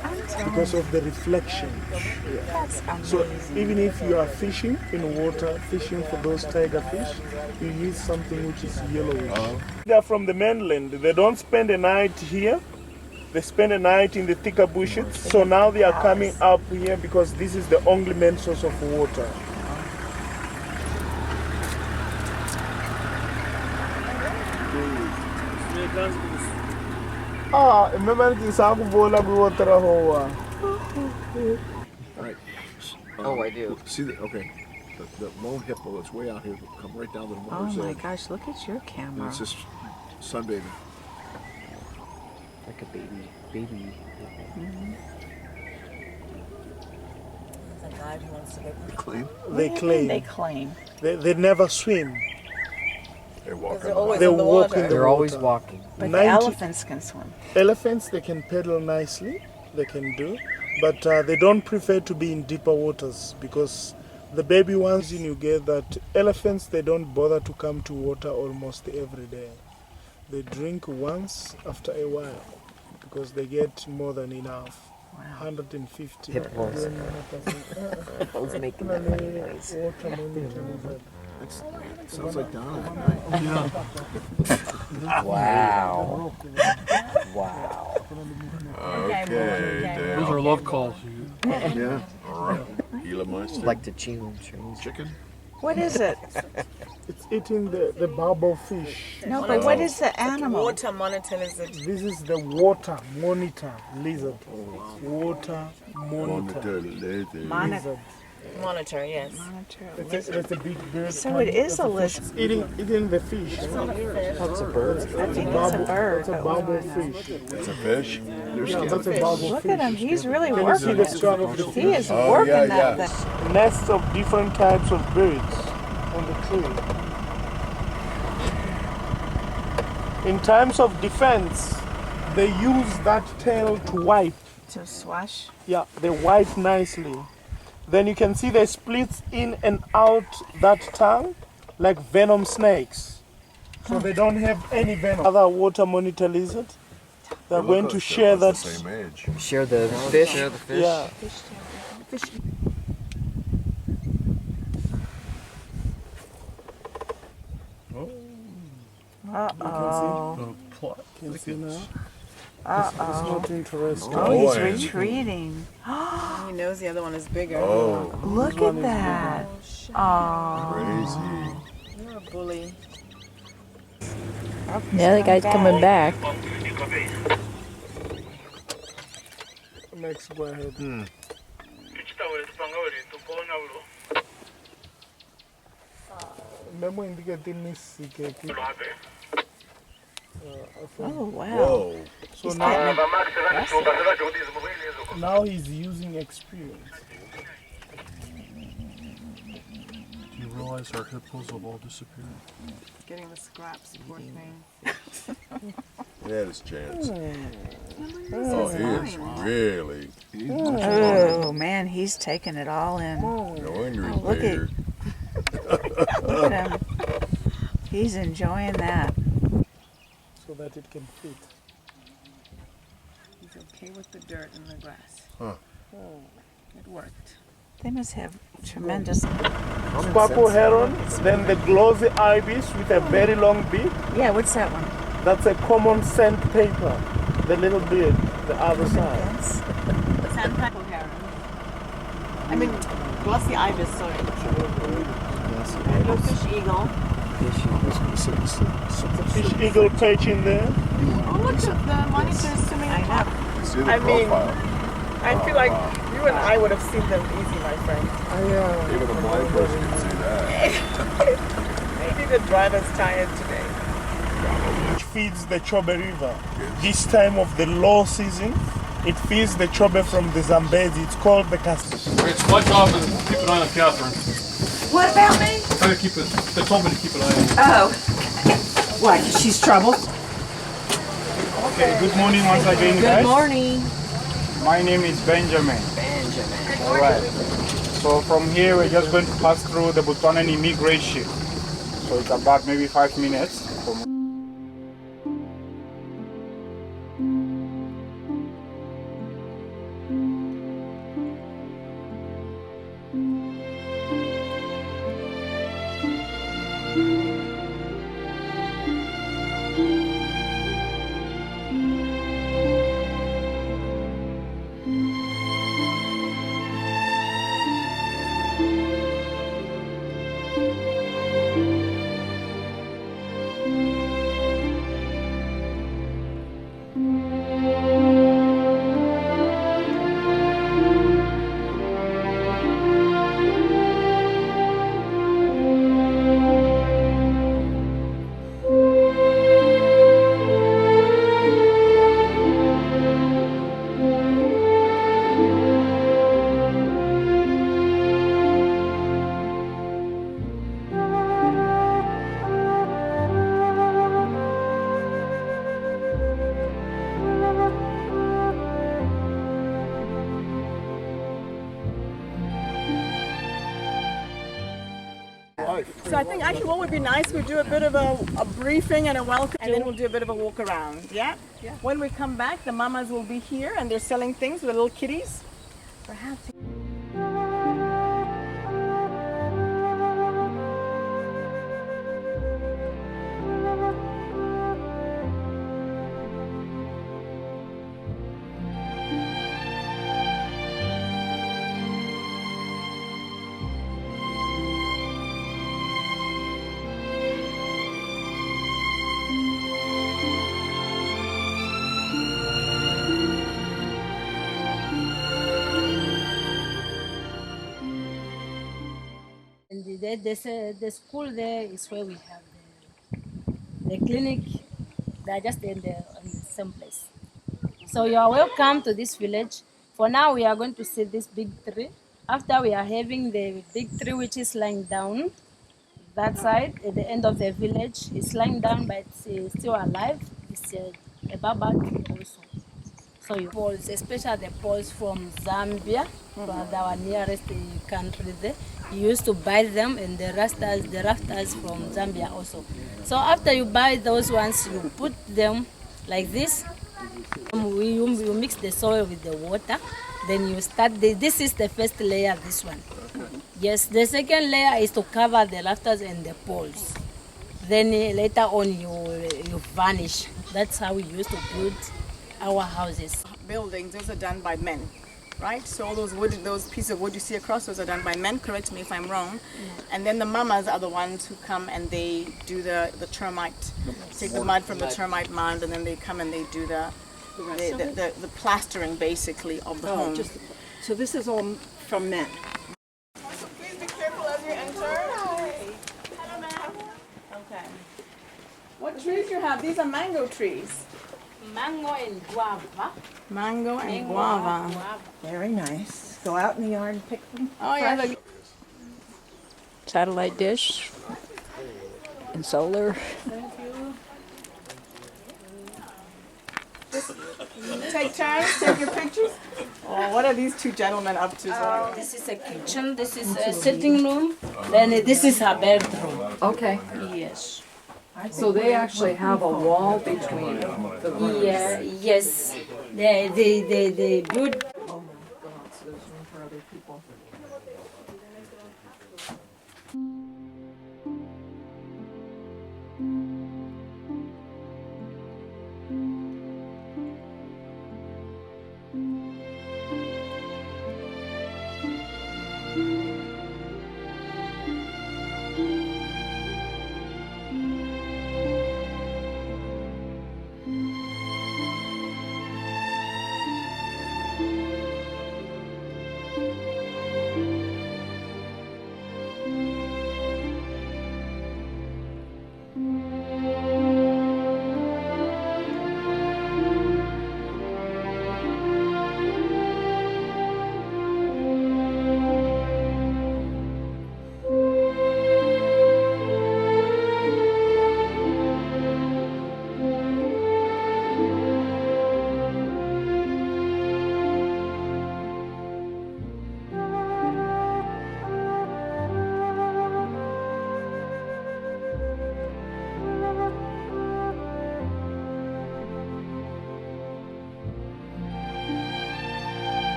because of the reflection. Yeah. That's So amazing. even if you are fishing in water, fishing for those tiger fish, you use something which is yellowish. They are from the mainland. They don't spend a night here. They spend a night in the thicker bushes. So now they are coming up here because this is the only main source of water. Ah, remember this Akubola water hoa. All right. Oh, I do. See the okay. The lone hippo that's way out here will come right down to the Oh water's my edge. gosh, look at your And camera. it's just sunbathing. Like a baby. There's a guy who wants to go. They claim. They What do you mean claim. they claim? They never swim. They walk They're on always They in the walk water. in the They're always water. walking. But 90 the elephants can swim. Elephants, they can pedal nicely. They can do. But they don't prefer to be in deeper waters because the baby ones you get that elephants, they don't bother to come to water almost every day. They drink once after a while because they get more than enough. 150. Hippos. Hippos making that funny noise. It sounds like Donna at night. Wow. Wow. Okay, Those are love calls. Yeah. all right. Gila monster. Like to chew trees. Chicken. What is it? It's eating the barbel fish. No, but what is the animal? Water monitor lizard. This is the water monitor lizard. Water monitor lizard. Monitor, yes. It's a big bird. So it is a lizard. It's eating the fish. That's a bird. I think it's a bird. It's a barbel fish. It's a fish. Yeah, that's a barbel Look fish. at him. He's really Can you see working the it. scar of the He fish? is working that yeah. thing. Nests of different types of birds on the tree. In times of defense, they use that tail to wipe. To swash. Yeah, they wipe nicely. Then you can see they split in and out that tongue like venom snakes. So they don't have any venom. Other water monitor lizard, they're going to share that. Same age. Share the fish. Yeah. Uh-oh. Can you see now? It's Uh-oh. not interesting. Oh, he's Boy. retreating. He knows the other one is bigger. Oh, Look at that. Oh. crazy. You're a bully. Yeah, the guy's coming back. Next, go ahead. Memo indicate nisike. Oh, wow. Whoa. So He's now, getting now he's using experience. Do you realize our hippos have all disappeared? Getting the scraps, poor thing. He had his chance. Oh, he is really Oh, man, he's taking it all in. no wonder he's Look bigger. Look at him. He's enjoying that. So that it can fit. He's okay with the dirt and the grass. Huh. It worked. They must have tremendous... Purple heron, then the glossy ibis with a very long beak. Yeah, what's that one? That's a common sandpaper. The little beard, the other side. Sandpiper heron. I mean, glossy ibis, sorry. Fish eagle. The fish eagle perch in there. Oh, look, the monitor is swimming on top. See the I mean, profile. I feel like you and I would have seen them easy, my friend. Even a blind person can see that. Maybe the driver's tired today. Which feeds the Chobe River. This time of the low season, it feeds the Chobe from the Zambezi. It's called the Cascade. It's my job to keep an eye on Catherine. What about me? Try to keep it. They told me to keep an eye on you. Oh. What? She's trouble? Okay, good morning once again, guys. Good morning. My name is Benjamin. Benjamin. All right. So from here, we're just going to pass through the Botswanan immigration. So it's about maybe 5 minutes. I think actually what would be nice, we do a bit of a briefing and a welcome, and then we'll do a bit of a walk around. Yeah? Yeah. When we come back, the mamas will be here and they're selling things with little kitties. Perhaps. And the school there is where we have the clinic. They are just in the same place. So you are welcome to this village. For now, we are going to see this big tree. After we are having the big tree which is lying down, that side at the end of the village, it's lying down but it's still alive. It's a baba tree also. So you poles, especially the poles from Zambia, our nearest country there, you used to buy them, and the rafters from Zambia also. So after you buy those ones, you put them like this. You mix the soil with the water, then you start. This is the first layer. This one. Yes, the second layer is to cover the rafters and the poles. Then later on you varnish. That's how we used to build our houses. Buildings, those are done by men, right? So all those pieces of wood you see across, those are done by men. Correct me if I'm wrong. And then the mamas are the ones who come and they do the termite, take the mud from the termite mound, and then they come and they do the plastering basically of the home. So this is all from men. Please be careful as you enter. Hello, ma'am. Okay. What trees you have? These are mango trees. Mango and guava. Mango and guava. Very nice. Go out in the yard and pick them. Oh yeah. fresh. Satellite dish and solar. Thank you. Just take turns, take your pictures. Oh, what are these two gentlemen up to? This is a kitchen, this is a sitting room, then this is a bedroom. Okay. Yes. So they actually have a wall between the rooms. Yeah, yes. They build. Oh my God, so there's room for other people.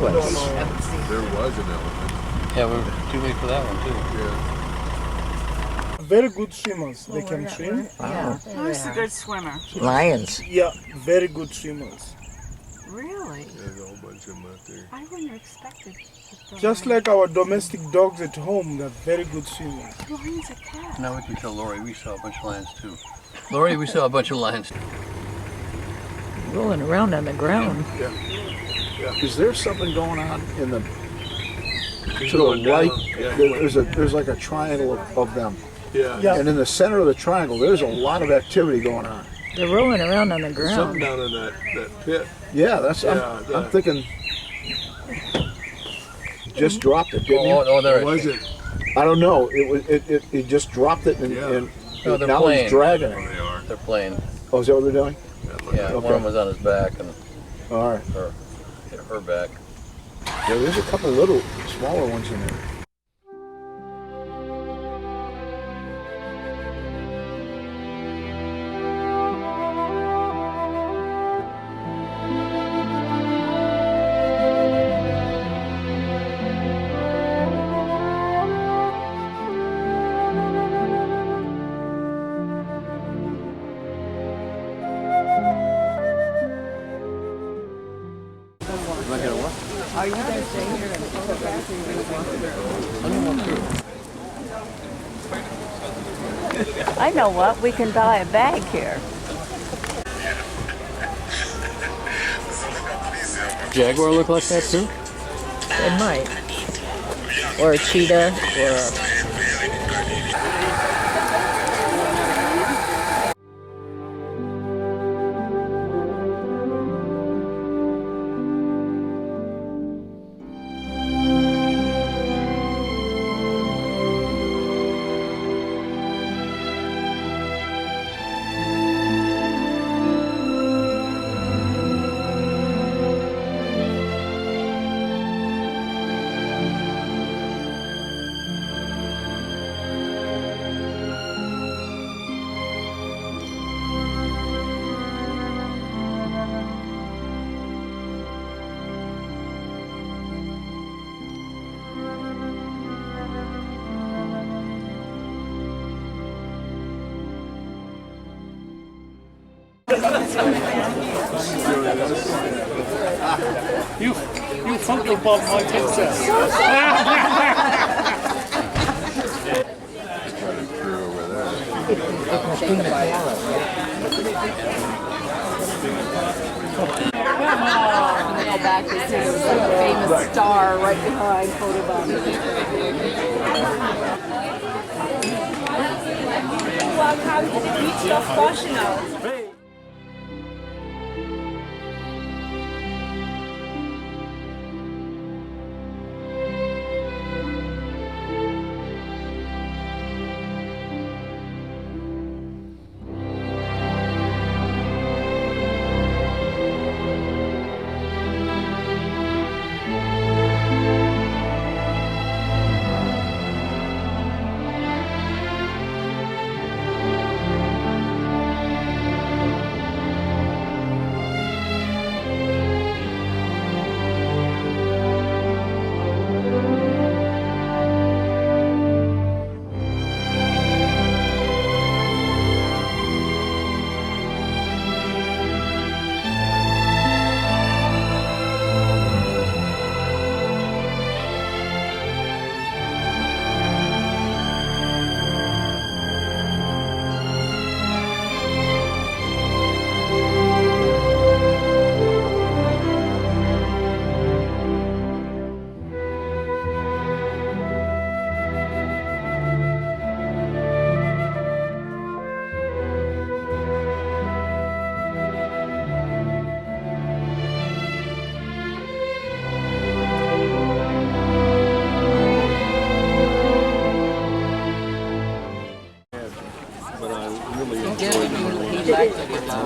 There was an elephant. Yeah, we were too late for that one too. Yeah. Very good swimmers. They can swim. Wow. Who's a good swimmer? Lions. Yeah, very good swimmers. Really? There's a whole bunch of them out there. I wouldn't have expected. Just like our domestic dogs at home, they're very good swimmers. Lions are cats. Now we can tell Lori we saw a bunch of lions too. Lori, we saw a bunch of lions. Rolling around on the ground. Yeah. Is there something going on in the to going the right? down, yeah. There's like a triangle of them. Yeah. And in the center of the triangle, there's a lot of activity going on. They're rolling around on the There's ground. something down in that pit. Yeah, that's. I'm thinking. Just dropped it, didn't he? Oh, there What was it? I don't know. It just dropped it and, No, they're now playing. he's dragging it. They are. They're playing. Oh, is that what they're doing? Yeah, one of them was on his back and All right. her back. Yeah, there's a couple little smaller ones in there. Are you going to stay here and go back or are you going to walk through? I know what, we can buy a bag here. Jaguar look like that too? It might. Or a cheetah, or a... You fucked above my headset. Go back to see the famous star right behind photobomb. Welcome to the beach of Portugal.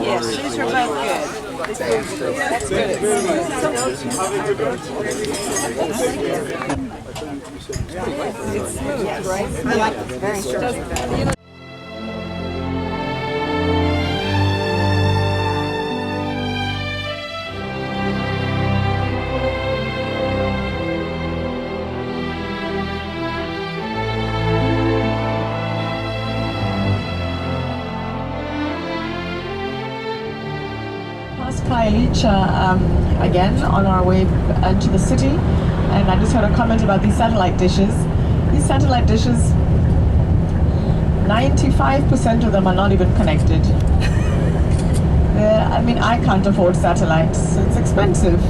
Yes, these are both good. That's good. It's smooth, right? I like it. Very sharp. Khayelitsha again on our way into the city, and I just heard a comment about these satellite dishes. These satellite dishes, 95% of them are not even connected. I mean, I can't afford satellites, it's expensive.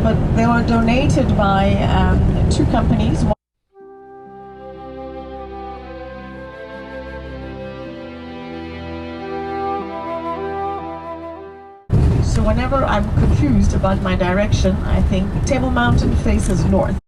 But they were donated by 2 companies. So whenever I'm confused about my direction, I think Table Mountain faces north.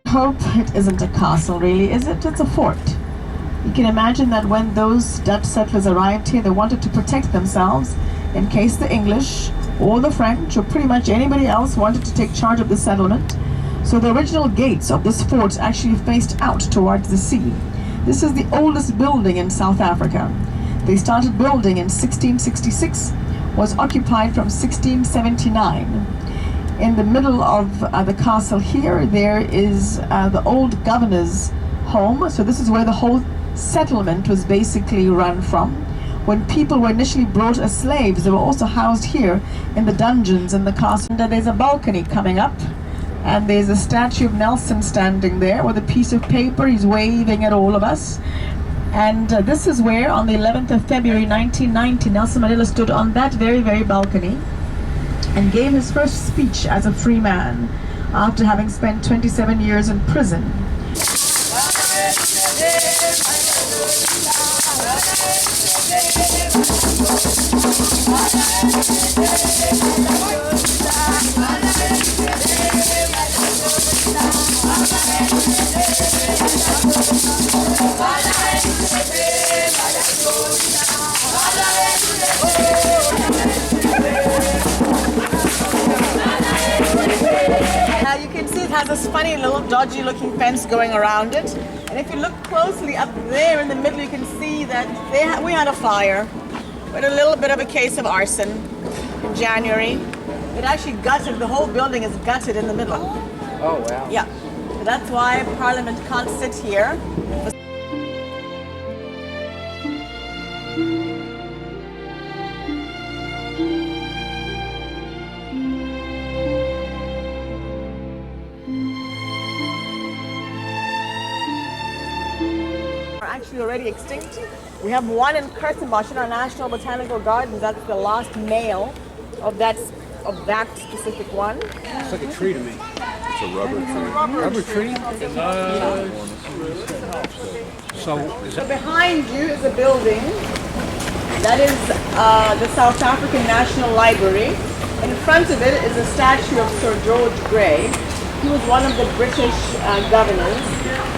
Hope it isn't a castle, really, is it? It's a fort. You can imagine that when those Dutch settlers arrived here, they wanted to protect themselves in case the English or the French or pretty much anybody else wanted to take charge of the settlement. So the original gates of this fort actually faced out towards the sea. This is the oldest building in South Africa. They started building in 1666, was occupied from 1679. In the middle of the castle here, there is the old governor's home. So this is where the whole settlement was basically run from. When people were initially brought as slaves, they were also housed here in the dungeons in the castle. And there's a balcony coming up, and there's a statue of Nelson standing there with a piece of paper. He's waving at all of us. And this is where, on the 11th of February 1990, Nelson Mandela stood on that very, very balcony and gave his first speech as a free man after having spent 27 years in prison. Now you can see it has this funny little dodgy looking fence going around it. And if you look closely up there in the middle, you can see that we had a fire with a little bit of a case of arson in January. It actually gutted, the whole building is gutted in the middle. Oh, wow. Yeah. So that's why Parliament can't sit here. Actually already extinct. We have one in Kurtenbosch in our National Botanical Gardens. That's the last male of that specific one. It's like a tree to me. It's a rubber tree. Rubber tree? So behind you is a building that is the South African National Library. In front of it is a statue of Sir George Grey. He was one of the British governors,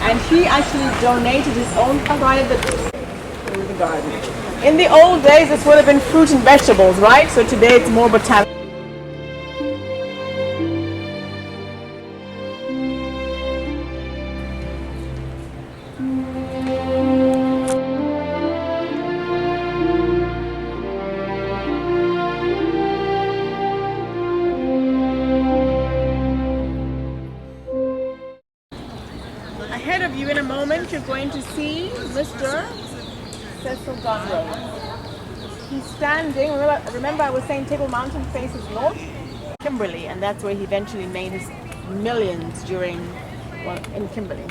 and he actually donated his own private garden. In the old days, this would have been fruit and vegetables, right? So today it's more botanical. Ahead of you in a moment, you're going to see Mr. Cecil John Rose. He's standing, remember I was saying Table Mountain faces north? Kimberley, and that's where he eventually made his millions in Kimberley.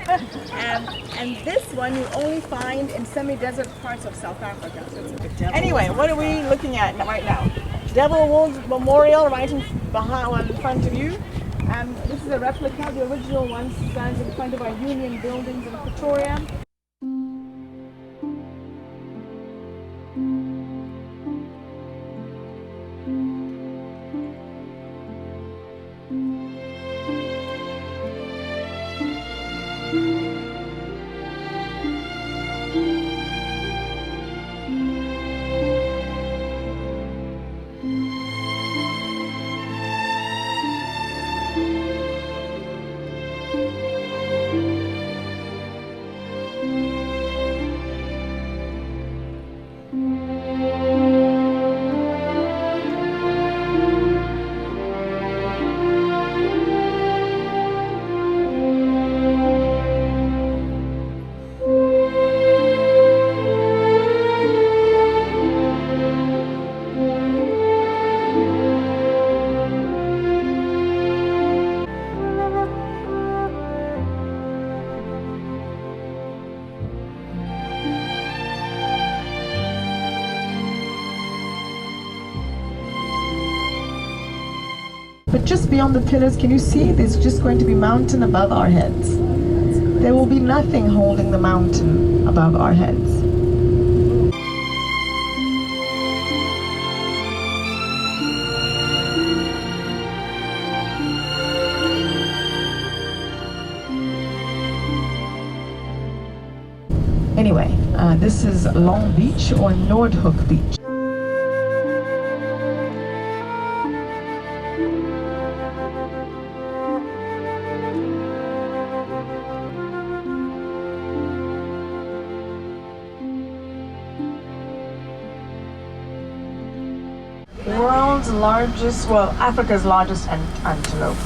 And this one you only find in semi-desert parts of South Africa. Anyway, what are we looking at right now? Devil Wolves Memorial right in front of you. This is a replica. The original one stands in front of our Union buildings in Pretoria. But just beyond the pillars, can you see there's just going to be mountain above our heads? There will be nothing holding the mountain above our heads. Anyway, this is Long Beach or Noordhoek Beach. World's largest, well, Africa's largest antelope.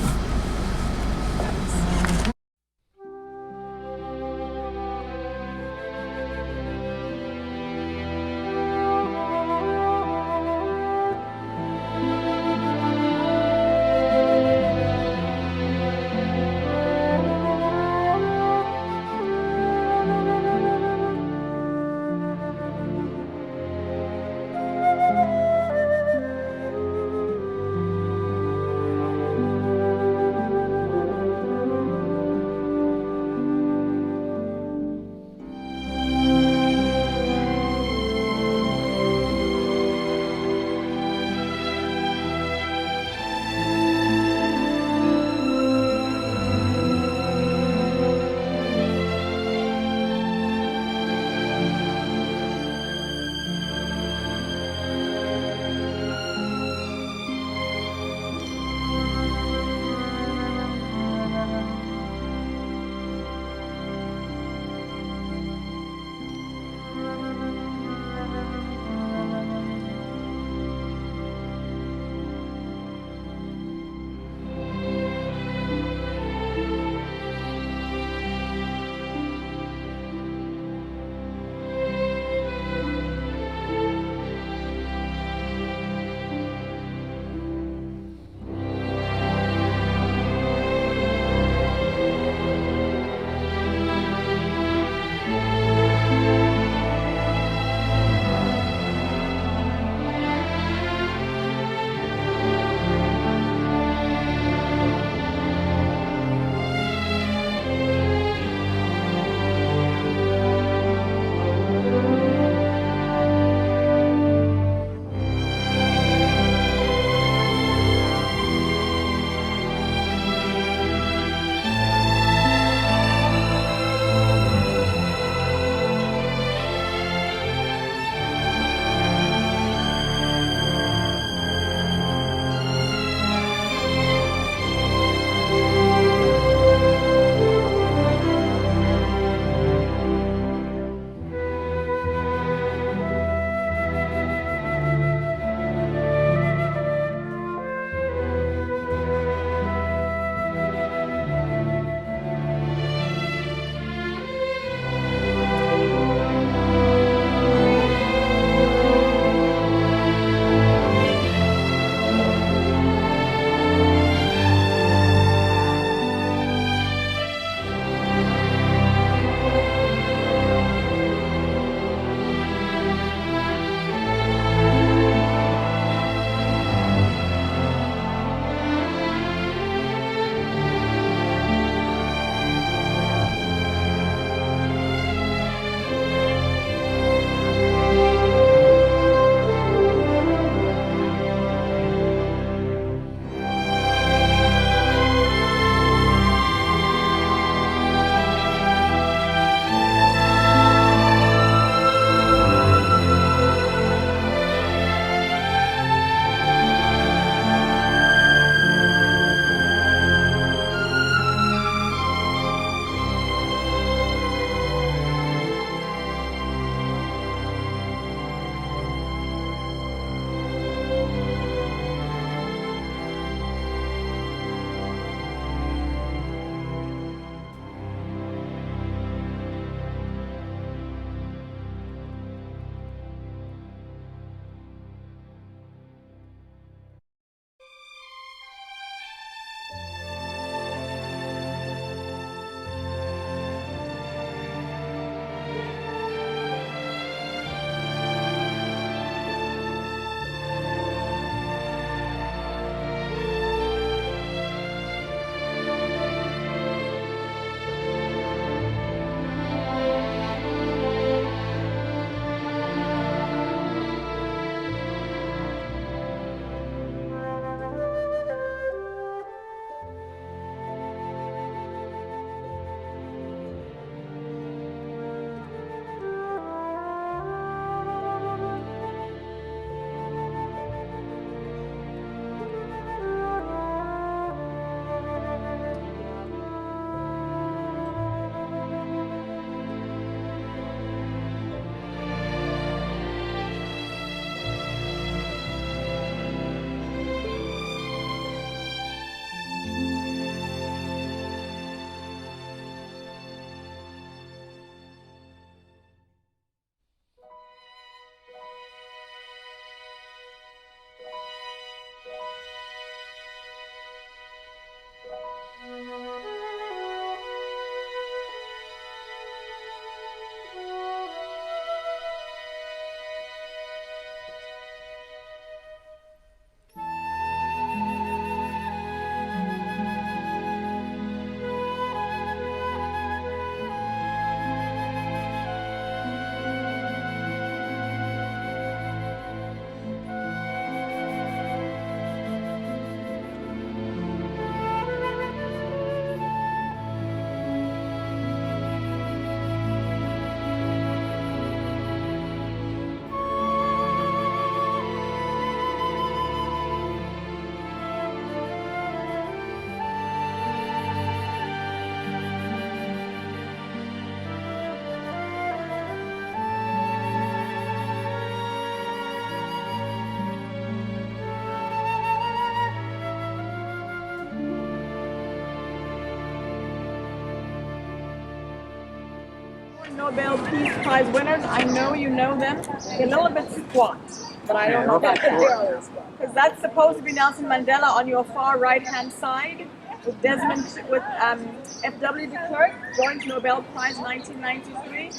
Nobel Peace Prize winners, I know you know them. They're a little bit squat, but I don't know about that. Because that's supposed to be Nelson Mandela on your far right-hand side, with F.W. de Klerk, joint Nobel Prize 1993,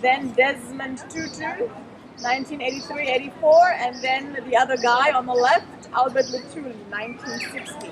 then Desmond Tutu, 1983-84, and then the other guy on the left, Albert Lutuli, 1960.